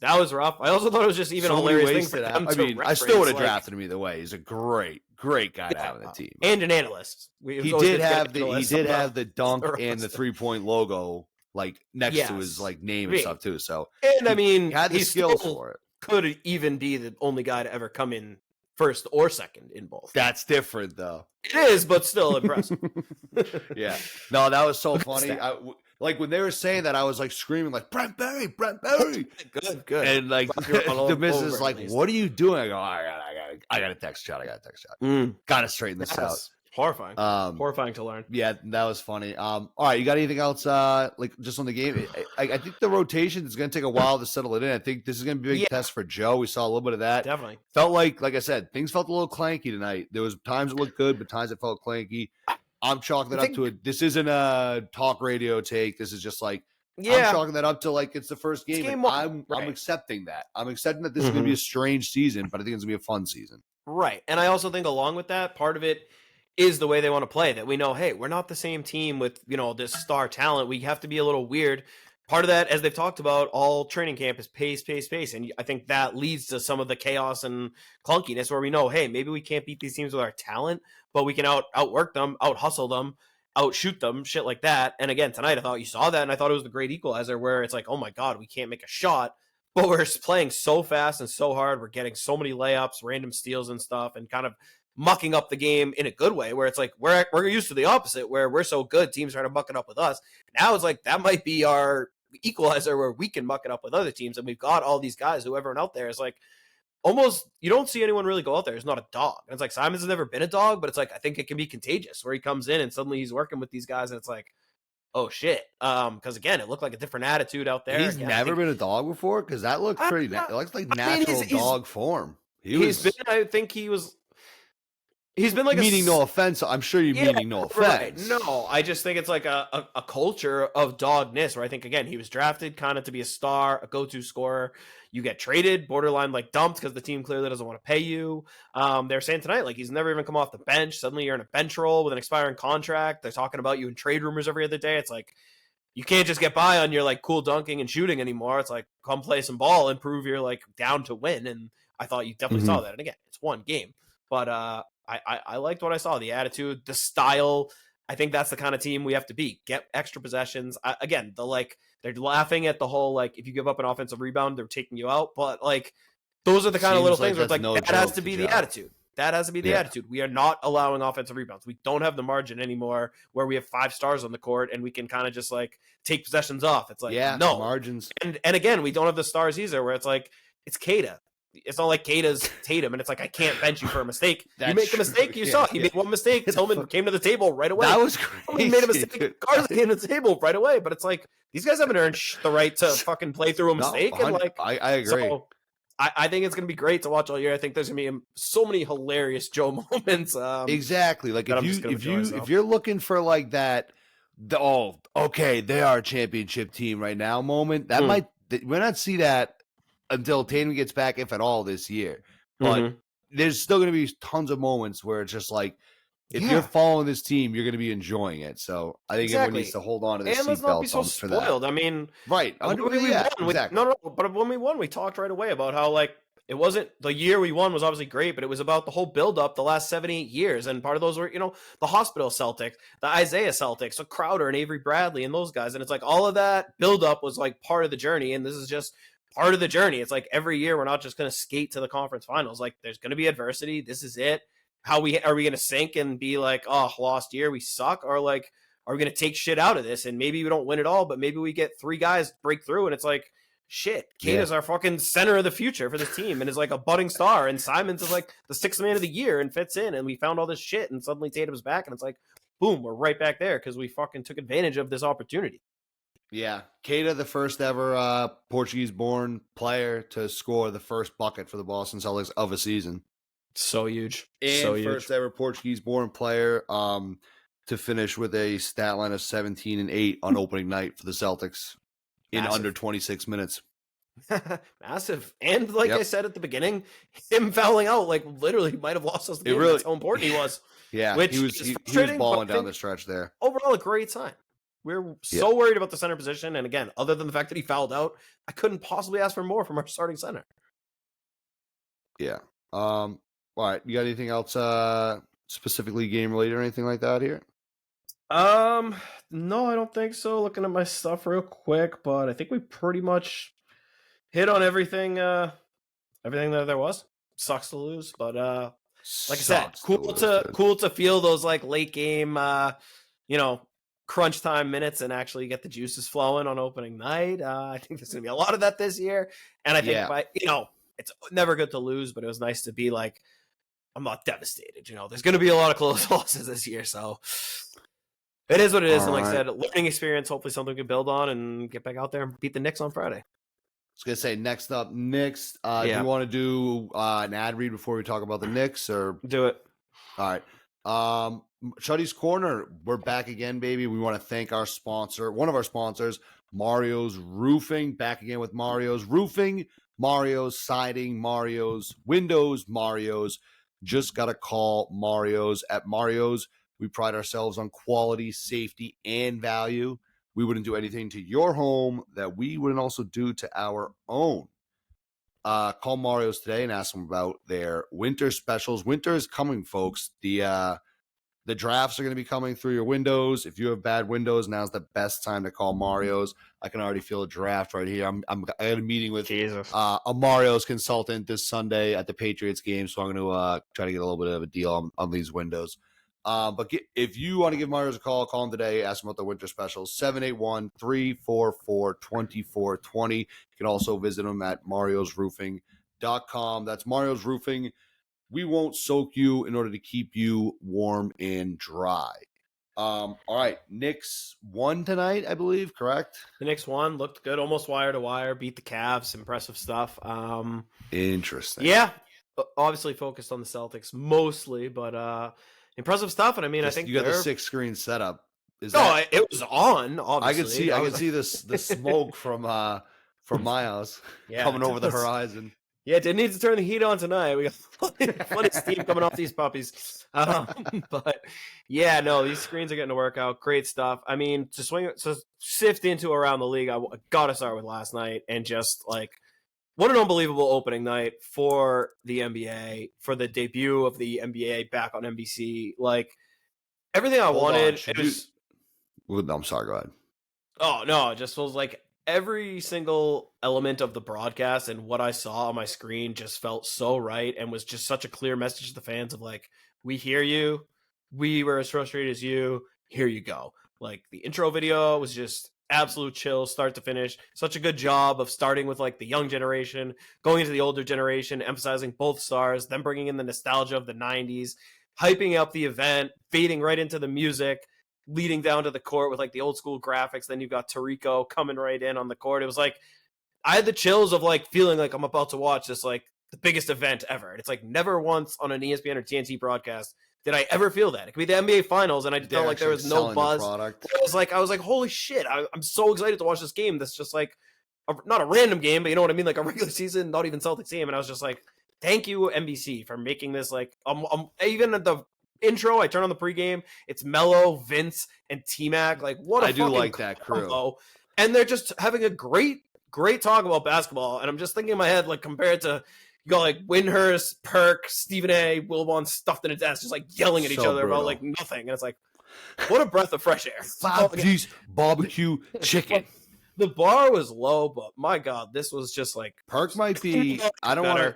that was rough. I also thought it was just even a hilarious thing for them to reference. I still would have drafted him either way. He's a great guy to have on the team, and an analyst. He did have the dunk and the 3-point logo like next to his like name and stuff too. So and I mean, he had the skills for it. Could even be the only guy to ever come in first or second in both. That's different though. It is, but still impressive. Yeah, no, that was so funny. Like when they were saying that, I was like screaming like Brent Barry. Good. And like the Miz is like, what are you doing? I go, I got to text Chud. Got to straighten this out. Horrifying. Horrifying to learn. Yeah, that was funny. All right, you got anything else like just on the game? I think the rotation is going to take a while to settle it in. I think this is going to be a big test for Joe. We saw a little bit of that. Definitely. Felt like I said, things felt a little clanky tonight. There was times it looked good, but times it felt clanky. I'm chalking that up to it. This isn't a talk radio take. This is just like, I'm chalking that up to like it's the first game. I'm accepting that. I'm accepting that this is going to be a strange season, but I think it's going to be a fun season. Right. And I also think along with that, part of it is the way they want to play, that we know, hey, we're not the same team with, this star talent. We have to be a little weird. Part of that, as they've talked about, all training camp is pace. And I think that leads to some of the chaos and clunkiness where we know, hey, maybe we can't beat these teams with our talent, but we can outwork them, out-hustle them, outshoot them, shit like that. And again, tonight I thought you saw that, and I thought it was the great equalizer where it's like, oh my God, we can't make a shot, but we're playing so fast and so hard. We're getting so many layups, random steals and stuff, and kind of mucking up the game in a good way where it's like we're used to the opposite where we're so good, teams trying to muck it up with us. Now it's like that might be our equalizer where we can muck it up with other teams, and we've got all these guys who everyone out there is like almost, you don't see anyone really go out there who's not a dog. And it's like Simons has never been a dog, but it's like I think it can be contagious where he comes in and suddenly he's working with these guys and it's like, oh shit. Because again, it looked like a different attitude out there. He's never been a dog before, because that looked pretty it looks like natural dog form. I think he was He's been like meaning no offense. I'm sure you're meaning no offense. Right. No, I just think it's like a culture of dogness where I think, again, he was drafted kind of to be a star, a go-to scorer. You get traded, borderline like dumped because the team clearly doesn't want to pay you. They're saying tonight, like, he's never even come off the bench. Suddenly you're in a bench role with an expiring contract. They're talking about you in trade rumors every other day. It's like, you can't just get by on your like cool dunking and shooting anymore. It's like, come play some ball and prove you're like down to win. And I thought you definitely saw that. And again, it's one game, but I liked what I saw. The attitude, the style. I think that's the kind of team we have to be. Get extra possessions. Again, they're laughing at the whole, like, if you give up an offensive rebound, they're taking you out. But like, those are the kind of little things where it's like, that has to be the attitude. That has to be the attitude. We are not allowing offensive rebounds. We don't have the margin anymore where we have 5 stars on the court and we can kind of just like take possessions off. It's like, no margins. And again, we don't have the stars either where it's like, it's Kada. It's not like Kata's Tatum, and it's like, I can't bench you for a mistake. You make a mistake, you saw. He made one mistake. Tillman came to the table right away. That was crazy. He made a mistake. Garza came to the table right away. But it's like, these guys haven't earned the right to fucking play through a mistake. No, and like, I agree. So I think it's going to be great to watch all year. I think there's going to be so many hilarious Joe moments. Exactly. Like, if you're looking for like that, they are a championship team right now moment, that might we not see that until Tatum gets back, if at all, this year. But there's still going to be tons of moments where it's just like, if you're following this team, you're going to be enjoying it. So I think everyone needs to hold on to the and let's not be so seatbelts for spoiled. that. I mean, right. But when we won, we talked right away about how, like, it wasn't the year we won was obviously great, but it was about the whole buildup the last 7-8 years. And part of those were, the hospital Celtics, the Isaiah Celtics, so Crowder and Avery Bradley and those guys. And it's like, all of that buildup was like part of the journey. And this is just part of the journey. It's like, every year we're not just going to skate to the conference finals. Like, there's going to be adversity. This is it. Are we going to sink and be like, oh, lost year, we suck? Or like, are we going to take shit out of this? And maybe we don't win it all, but maybe we get 3 guys break through and it's like, shit, Kata's our fucking center of the future for this team and is like a budding star. And Simons is like the 6th man of the year and fits in. And we found all this shit and suddenly Tatum's back and it's like, boom, we're right back there because we fucking took advantage of this opportunity. Yeah, Kada, the first ever Portuguese-born player to score the first bucket for the Boston Celtics of a season. So huge. And first ever Portuguese-born player to finish with a stat line of 17 and 8 on opening night for the Celtics in under 26 minutes. Massive. And like I said at the beginning, him fouling out, like, literally might have lost us the game. That's how important he was. Yeah, which he was balling down the stretch there. Overall, a great sign. We're so worried about the center position. And again, other than the fact that he fouled out, I couldn't possibly ask for more from our starting center. Yeah. All right. You got anything else specifically game related or anything like that here? No, I don't think so. Looking at my stuff real quick, but I think we pretty much hit on everything everything that there was. Sucks to lose, but like I said, cool to feel those like late game crunch time minutes and actually get the juices flowing on opening night. I think there's gonna be a lot of that this year. And I think it's never good to lose, but it was nice to be like, I'm not devastated. There's going to be a lot of close losses this year. So it is what it is. And like I said, learning experience, hopefully something we can build on and get back out there and beat the Knicks on Friday. I was going to say, next up, Knicks. Do you want to do an ad read before we talk about the Knicks? Or do it. All right. Chuddy's Corner, we're back again, baby. We want to thank our sponsor, one of our sponsors, Mario's Roofing. Back again with Mario's Roofing, Mario's Siding, Mario's Windows, Mario's. Just got to call Mario's. At Mario's, we pride ourselves on quality, safety, and value. We wouldn't do anything to your home that we wouldn't also do to our own. Call Mario's today and ask them about their winter specials. Winter is coming, folks. The drafts are going to be coming through your windows. If you have bad windows, now's the best time to call Mario's. I can already feel a draft right here. I had a meeting with a Mario's consultant this Sunday at the Patriots game, so I'm going to try to get a little bit of a deal on these windows. But if you want to give Mario's a call them today. Ask them about the winter specials, 781-344-2420. You can also visit them at mariosroofing.com. That's Mario's Roofing. We won't soak you in order to keep you warm and dry. All right, Knicks won tonight, I believe, correct? The Knicks won, looked good, almost wire to wire, beat the Cavs, impressive stuff. Interesting. Yeah, obviously focused on the Celtics mostly, but impressive stuff. And I mean, I think you got the 6-screen setup. It was on. Obviously, I could see the smoke from my house coming over the horizon. Yeah, didn't need to turn the heat on tonight. We got plenty of steam coming off these puppies. But yeah, no, these screens are getting to work out. Great stuff. I mean, to sift into around the league, I got to start with last night and just like, what an unbelievable opening night for the NBA, for the debut of the NBA back on NBC. Like, everything I wanted. I'm sorry, go ahead. Oh, no, it just feels like every single element of the broadcast and what I saw on my screen just felt so right and was just such a clear message to the fans of like, we hear you. We were as frustrated as you. Here you go. Like, the intro video was just absolute chill, start to finish. Such a good job of starting with like the young generation, going into the older generation, emphasizing both stars, then bringing in the nostalgia of the 90s, hyping up the event, fading right into the music, leading down to the court with like the old school graphics. Then you've got Tarico coming right in on the court. It was like, I had the chills of like feeling like I'm about to watch this, like the biggest event ever. And it's like never once on an ESPN or TNT broadcast did I ever feel that. It could be the NBA finals. And I felt like there was no buzz. I was like, holy shit. I'm so excited to watch this game. That's just like not a random game, but you know what I mean? Like a regular season, not even Celtics game. And I was just like, thank you, NBC, for making this like, even at the intro, I turn on the pregame. It's Melo, Vince, and T-Mac. Like, what a I do like that crew. And they're just having a great talk about basketball. And I'm just thinking in my head, like, compared to, you got like Windhurst, Perk, Stephen A, Wilbon stuffed in his ass, just like yelling at each other about like nothing. And it's like, what a breath of fresh air. 5G's barbecue chicken. The bar was low, but my God, this was just like Perk might be. I don't want to.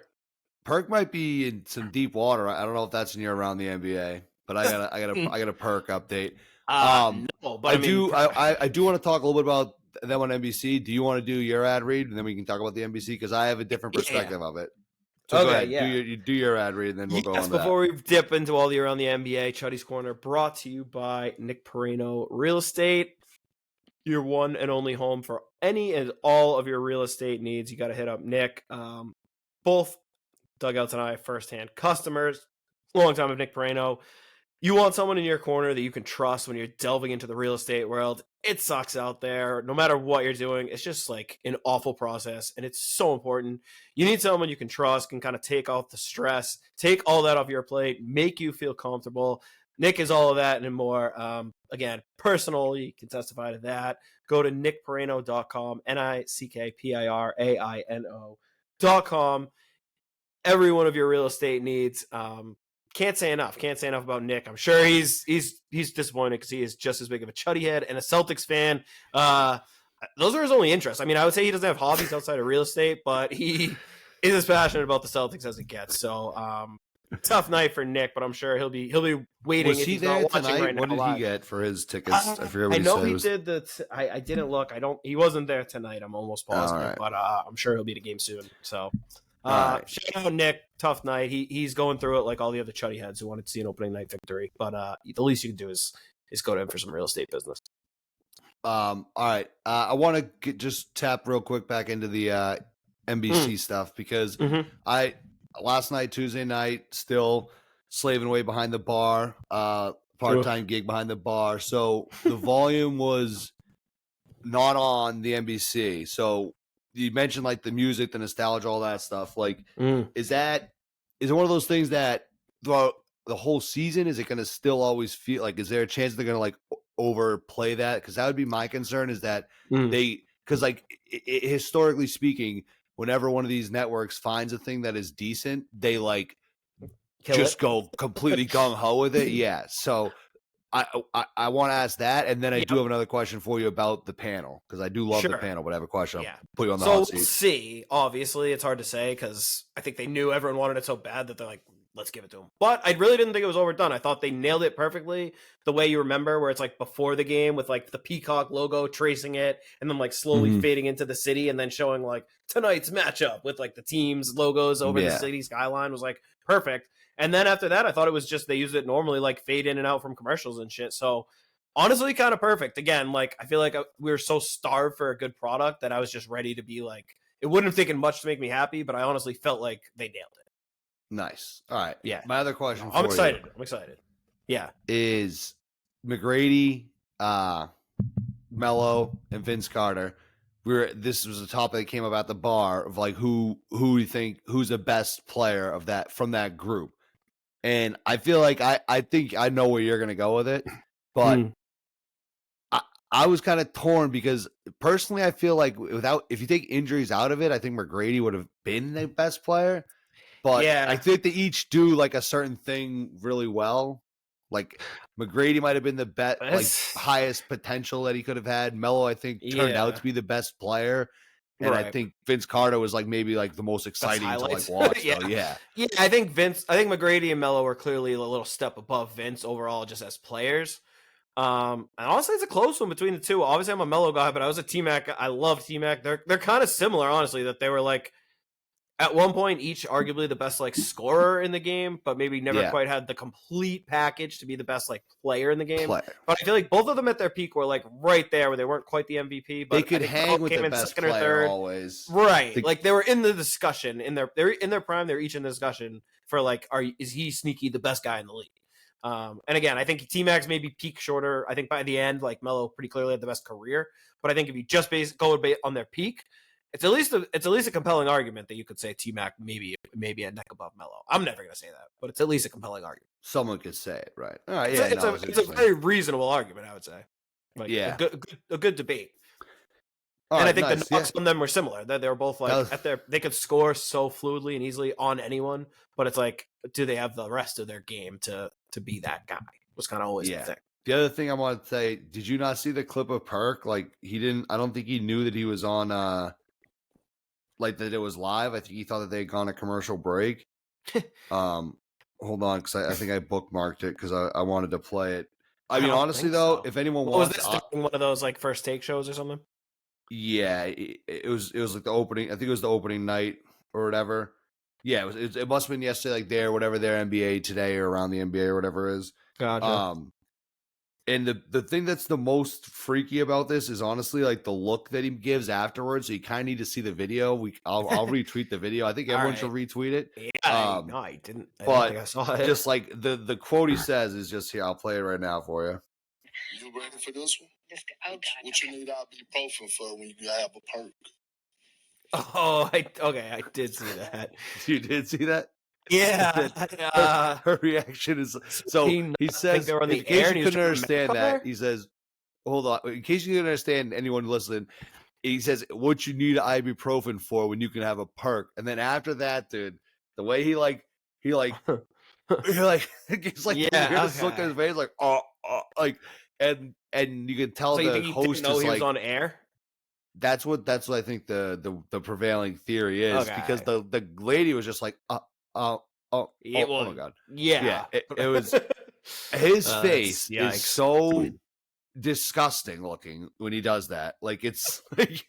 Perk might be in some deep water. I don't know if that's near around the NBA, but I got a Perk update. No, but I do want to talk a little bit about them on NBC. Do you want to do your ad read, and then we can talk about the NBC because I have a different perspective of it. So go ahead, do your ad read, and then we'll go on to that. Before we dip into all the around the NBA, Chuddy's Corner brought to you by Nick Perino Real Estate. Your one and only home for any and all of your real estate needs. You got to hit up Nick. Both Dugouts and I, firsthand customers, long time of Nick Perino. You want someone in your corner that you can trust when you're delving into the real estate world. It sucks out there. No matter what you're doing, it's just like an awful process, and it's so important. You need someone you can trust, can kind of take off the stress, take all that off your plate, make you feel comfortable. Nick is all of that and more. Again, personally, you can testify to that. Go to nickperino.com, nickpiraino.com. Every one of your real estate needs. Can't say enough about Nick. I'm sure he's disappointed because he is just as big of a Chuddy head and a Celtics fan. Those are his only interests. I mean, I would say he doesn't have hobbies outside of real estate, but he is as passionate about the Celtics as it gets. So tough night for Nick, but I'm sure he'll be waiting. Was he there tonight? Right, what did he get for his tickets? I forget what he said. I know he did I didn't look. He wasn't there tonight. I'm almost positive, right. But I'm sure he'll be at a game soon. So. Right. Shout out Nick, tough night. He's going through it like all the other Chuddy heads who wanted to see an opening night victory. But the least you can do is go to him for some real estate business. All right. I want to just tap real quick back into the NBC stuff because last night, Tuesday night, still slaving away behind the bar, part-time gig behind the bar. So the volume was not on the NBC. So you mentioned like the music, the nostalgia, all that stuff. Like, is it one of those things that throughout the whole season, is it going to still always feel like, is there a chance they're going to like overplay that? Because that would be my concern is that because like historically speaking, whenever one of these networks finds a thing that is decent, they like go completely gung ho with it. Yeah. So I want to ask that, and then I do have another question for you about the panel because I do love the panel. But I have a question. I'll put you on the hot seat. We'll see. Obviously, it's hard to say because I think they knew everyone wanted it so bad that they're like, let's give it to them. But I really didn't think it was overdone. I thought they nailed it perfectly. The way you remember, where it's like before the game with like the peacock logo tracing it, and then like slowly fading into the city, and then showing like tonight's matchup with like the team's logos over the city skyline was like perfect. And then after that, I thought it was just they used it normally, like fade in and out from commercials and shit. So honestly, kind of perfect. Again, like I feel like we were so starved for a good product that I was just ready to be like, it wouldn't have taken much to make me happy, but I honestly felt like they nailed it. Nice. All right. Yeah. My other question I'm excited. I'm excited. Yeah. Is McGrady, Melo, and Vince Carter. This was a topic that came up at the bar of like who you think who's the best player of that from that group. And I feel like I think I know where you're gonna go with it, but I was kind of torn because personally I feel like if you take injuries out of it, I think McGrady would have been the best player. But yeah. I think they each do like a certain thing really well. Like McGrady might have been the best, like highest potential that he could have had. Melo, I think, turned out to be the best player, and I think Vince Carter was like maybe like the most exciting to like watch. Yeah. I think McGrady and Melo were clearly a little step above Vince overall, just as players. And honestly, it's a close one between the two. Obviously, I'm a Melo guy, but I was a T-Mac. I love T-Mac. They're kind of similar, honestly. That they were like. At one point, each arguably the best like scorer in the game, but maybe never quite had the complete package to be the best like player in the game. But I feel like both of them at their peak were like right there, where they weren't quite the MVP, but they could hang with the best player always. Right, like they were in the discussion they're in their prime. They're each in the discussion for like, is he sneaky the best guy in the league? And again, I think T-Max maybe peak shorter. I think by the end, like Melo pretty clearly had the best career. But I think if you just go on their peak. It's at least a compelling argument that you could say T-Mac maybe a neck above Melo. I'm never going to say that, but it's at least a compelling argument. Someone could say it, right? All right, it's a very reasonable argument, I would say. Like, a good debate. And I think the knocks on them were similar. That they were both like they could score so fluidly and easily on anyone, but it's like, do they have the rest of their game to be that guy? Was kind of always the thing. The other thing I want to say, did you not see the clip of Perk? Like I don't think he knew that he was on. Like that it was live. I think he thought that they had gone a commercial break. Hold on, because I think I bookmarked it because I wanted to play it. I mean, honestly though, if anyone wants, was this one of those like first take shows or something? Yeah, it was like the opening. I think it was the opening night or whatever. Yeah, it must have been yesterday, like whatever their NBA today or around the NBA or whatever it is. Gotcha. And the thing that's the most freaky about this is honestly like the look that he gives afterwards. So you kind of need to see the video. I'll retweet the video. I think everyone should retweet it. Yeah, no, I didn't. But think I saw it. Just like the quote he says is just here. I'll play it right now for you. You ready for this one? What you need ibuprofen for when you have a perk? Oh, I did see that. You did see that? Yeah. Her reaction is so he says they were on the in case air you couldn't understand that, he says, hold on, in case you didn't understand anyone listening, he says what you need ibuprofen for when you can have a perk. And then after that, dude, the way he like it's like look at his face like like and you can tell so the host is he like was on air. That's what I think the prevailing theory is because the lady was just like oh my god. Yeah. It was his face is so disgusting looking when he does that. Like it's like,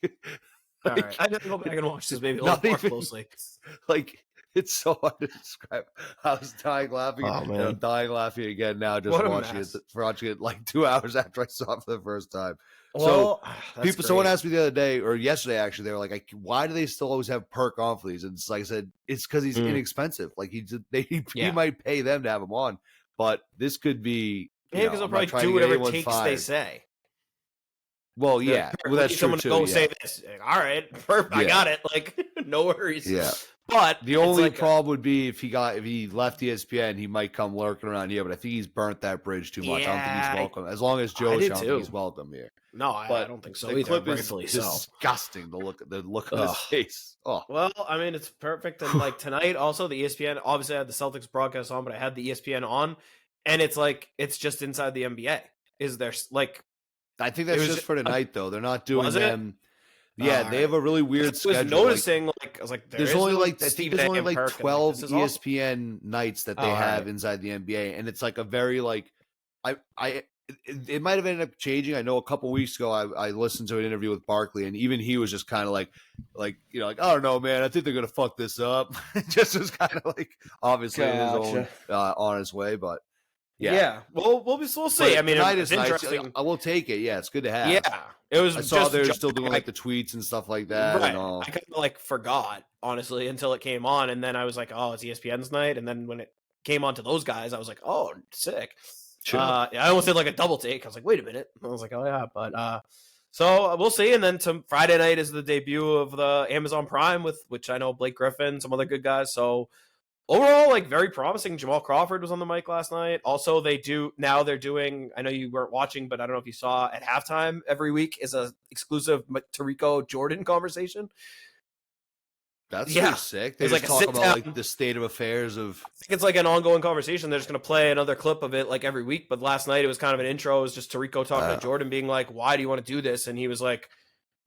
all right. I have to go back and watch this maybe a little more closely. Like it's so hard to describe. I was dying laughing. And I'm dying laughing again now just watching it like 2 hours after I saw it for the first time. Well, so someone asked me the other day or yesterday, actually, they were like, why do they still always have Perk on for these? And it's like I said, it's because he's inexpensive. Like he might pay them to have him on, but this could be, because they'll probably do whatever it takes they say. Well, yeah, that's true too. Go say this. All right, perfect. I got it. Like, no worries. Yeah. But the only problem would be if he left ESPN, he might come lurking around here. But I think he's burnt that bridge too much. I don't think he's welcome. As long as Joe's healthy, he's welcome here. No, I don't think so the either. Clip is disgusting. The look of his face. Oh. Well, I mean, it's perfect. And like tonight, also the ESPN. Obviously, I had the Celtics broadcast on, but I had the ESPN on, and it's like it's just inside the NBA. Is there like? I think that's just for tonight, though. They're not doing them. Yeah, they have a really weird schedule. I was noticing, I was like, there's only like 12 ESPN nights that they have inside the NBA, and it's like a very like, it might have ended up changing. I know a couple weeks ago I listened to an interview with Barkley, and even he was just kind of like I don't know, man. I think they're gonna fuck this up. Just was kind of like obviously his own on his way, but We'll see. I mean, it's interesting. Nice. I will take it. Yeah, it's good to have. Yeah, it was. I saw they're still doing like the tweets and stuff like that. Right. And all. I kind of like forgot honestly until it came on, and then I was like, oh, it's ESPN's night, and then when it came on to those guys, I was like, oh, sick. Sure. I almost did like a double take. I was like, wait a minute. I was like, oh yeah, but so we'll see. And then Friday night is the debut of the Amazon Prime with which I know Blake Griffin, some other good guys. So overall, like very promising. Jamal Crawford was on the mic last night. Also, they're doing, I know you weren't watching, but I don't know if you saw at halftime every week is a exclusive Tarico Jordan conversation. That's pretty sick. They just talk about like the state of affairs of. I think it's like an ongoing conversation. They're just going to play another clip of it like every week. But last night it was kind of an intro. It was just Tarico talking to Jordan, being like, "Why do you want to do this?" And he was like,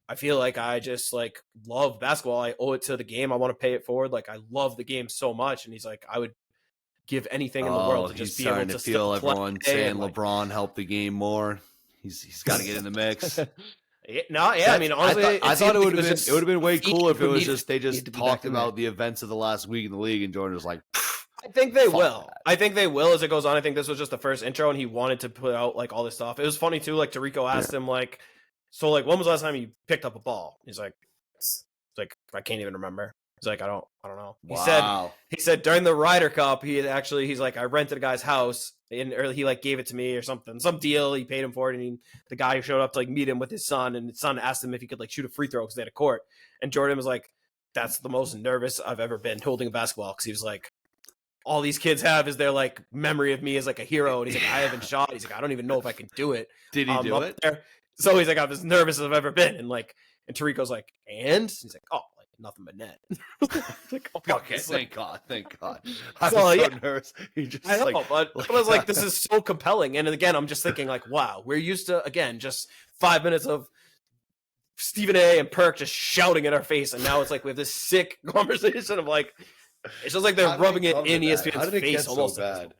"I feel like I just like love basketball. I owe it to the game. I want to pay it forward. Like I love the game so much." And he's like, "I would give anything in the world to just be able to feel everyone saying LeBron helped the game more. He's got to get in the mix." I mean, honestly, I thought it would have been way cooler if it was just they just talked about the events of the last week in the league, and Jordan was like, I think they will. I think they will as it goes on. I think this was just the first intro, and he wanted to put out like all this stuff. It was funny too. Like Tarico asked him like, "So like, when was the last time you picked up a ball?" He's like, I can't even remember. He's like, I don't know. He said during the Ryder Cup, he's like, I rented a guy's house or he like gave it to me or something, some deal. He paid him for it. And the guy showed up to like meet him with his son, and his son asked him if he could like shoot a free throw because they had a court. And Jordan was like, that's the most nervous I've ever been holding a basketball. Cause he was like, all these kids have is their like memory of me as like a hero. And he's like, I haven't shot. He's like, I don't even know if I can do it. Did he do it? There. So he's like, I'm as nervous as I've ever been. And Tarico's like, and he's like, oh, nothing but net. Like, okay, thank God. I was so nervous. I know, but I was like, this is so compelling. And again, I'm just thinking like, wow, we're used to, again, just 5 minutes of Stephen A. and Perk just shouting in our face. And now it's like we have this sick conversation of like, it's just like they're rubbing it in ESPN's face almost. So bad?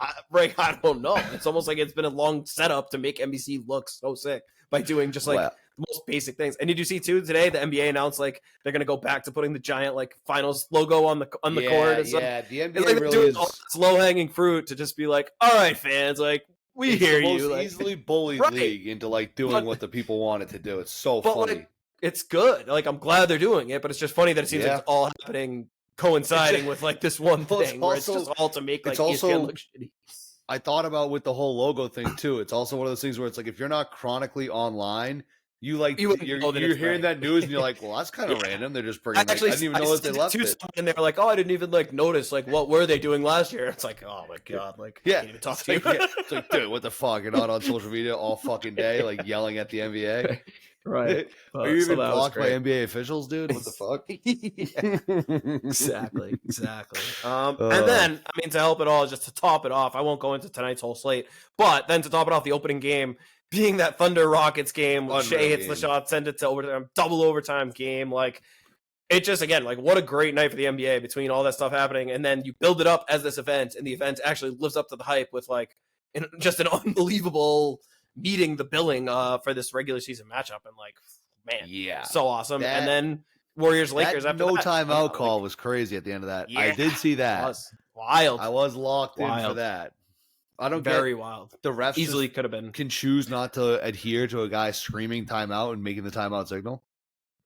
I don't know. It's almost like it's been a long setup to make NBC look so sick by doing just like the most basic things. And did you see too today the NBA announced like they're gonna go back to putting the giant like finals logo on the court? And stuff. Yeah, the NBA it's like really is low hanging fruit to just be like, all right, fans, like we hear you. Most like, easily bullied league into like doing what the people want it to do. It's so funny. Like, it's good. Like I'm glad they're doing it, but it's just funny that it seems like it's all happening coinciding with like this one thing where it's just all to make like ESPN look shitty. I thought about with the whole logo thing too. It's also one of those things where it's like if you're not chronically online, you're hearing that news and you're like, well, that's kind of random. They're just bringing. I didn't even know that they left it. And they're like, oh, I didn't even like notice like what were they doing last year? It's like, oh my god, like I can't even talk to you. It's like, dude, what the fuck? You're not on social media all fucking day, like yelling at the NBA. Right. Are you even blocked by NBA officials, dude? What the fuck? Exactly. And then, I mean, to help it all, just to top it off, I won't go into tonight's whole slate, but then to top it off, the opening game being that Thunder Rockets game, Shea hits the shot, send it to overtime, double overtime game. Like, it just, again, like, what a great night for the NBA between all that stuff happening. And then you build it up as this event, and the event actually lives up to the hype with, like, just an unbelievable meeting the billing for this regular season matchup. And, like, man, so awesome. And then Warriors-Lakers after that. No timeout call was crazy at the end of that. Yeah, I did see that. It was wild. I was locked in for that. I don't Very wild. The refs easily could have been. Can choose not to adhere to a guy screaming timeout and making the timeout signal.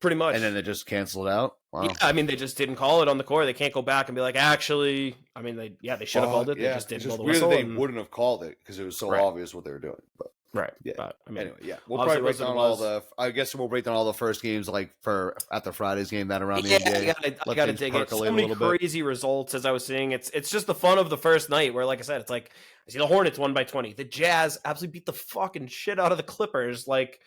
Pretty much. And then they just cancel it out. Wow. Yeah, I mean, they just didn't call it on the court. They can't go back and be like, actually, I mean, they should have called it. They just didn't blow the whistle. They wouldn't have called it because it was so obvious what they were doing. But right. Yeah. But, I mean, anyway, we'll probably break down I guess we'll break down all the first games like after Friday's game that around the NBA. I got to dig it. So many crazy results as I was saying. It's just the fun of the first night where, like I said, it's like I see the Hornets won by 20. The Jazz absolutely beat the fucking shit out of the Clippers. Like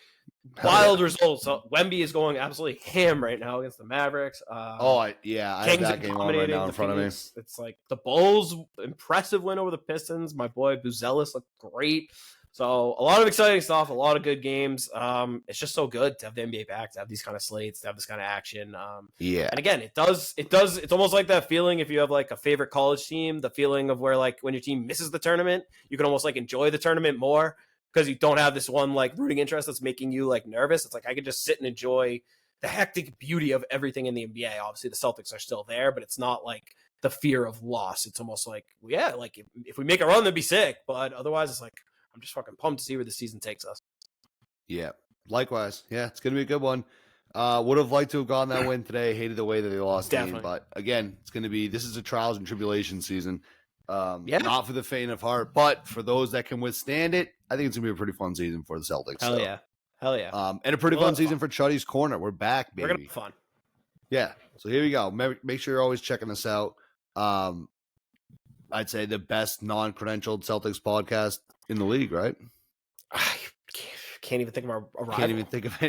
wild results. So Wemby is going absolutely ham right now against the Mavericks. I have that game on right now in front of me. It's like the Bulls, impressive win over the Pistons. My boy Buzelis looked great. So a lot of exciting stuff, a lot of good games. It's just so good to have the NBA back, to have these kind of slates, to have this kind of action. And again, it's almost like that feeling if you have like a favorite college team, the feeling of where like when your team misses the tournament, you can almost like enjoy the tournament more because you don't have this one like rooting interest that's making you like nervous. It's like I could just sit and enjoy the hectic beauty of everything in the NBA. Obviously the Celtics are still there, but it's not like the fear of loss. It's almost like, yeah, like if we make a run, that'd be sick. But otherwise, it's like, I'm just fucking pumped to see where the season takes us. Yeah, likewise. Yeah, it's going to be a good one. Would have liked to have gotten that win today. Hated the way that they lost the game. But again, it's going to be, this is a trials and tribulation season. Not for the faint of heart, but for those that can withstand it, I think it's going to be a pretty fun season for the Celtics. Hell yeah. And a pretty fun season for Chuddy's Corner. We're back, baby. We're going to have fun. Yeah. So here we go. Make sure you're always checking us out. I'd say the best non-credentialed Celtics podcast in the league, right? I can't even think of our rival. Can't even think of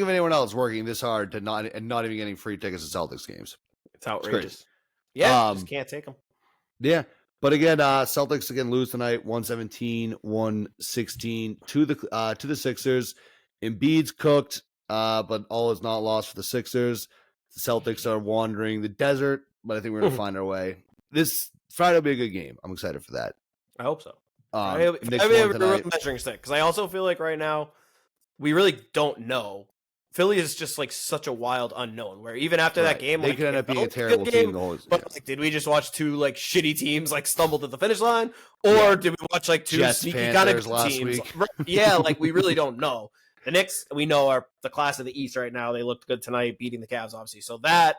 anyone else working this hard to not even getting free tickets to Celtics games. It's outrageous. Just can't take them. Yeah. But again, Celtics again lose tonight, 117-116 to the Sixers. Embiid's cooked, but all is not lost for the Sixers. The Celtics are wandering the desert, but I think we're going to find our way. This Friday will be a good game. I'm excited for that. I hope so. I have a real measuring stick because I also feel like right now we really don't know. Philly is just like such a wild unknown. Where even after that game, they could end up being a terrible team. But like, did we just watch two like shitty teams like stumble to the finish line, or did we watch like two Jets, sneaky Panthers kind of teams? Yeah, like we really don't know. The Knicks, we know, are the class of the East right now. They looked good tonight, beating the Cavs, obviously. So that,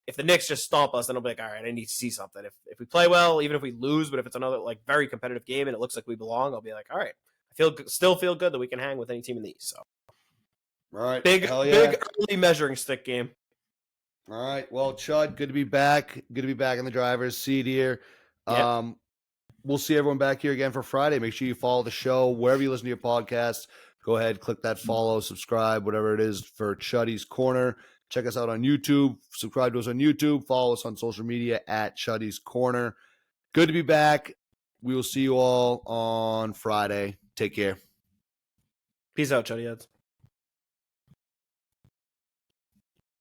if the Knicks just stomp us, then I'll be like, all right, I need to see something. If we play well, even if we lose, but if it's another like very competitive game and it looks like we belong, I'll be like, all right, still feel good that we can hang with any team in the East. So, all right, big early measuring stick game. All right, well, Chud, good to be back. Good to be back in the driver's seat here. Yep. We'll see everyone back here again for Friday. Make sure you follow the show wherever you listen to your podcast. Go ahead, click that follow, subscribe, whatever it is for Chuddy's Corner. Check us out on YouTube. Subscribe to us on YouTube. Follow us on social media at Chuddy's Corner. Good to be back. We will see you all on Friday. Take care. Peace out, Chuddy heads.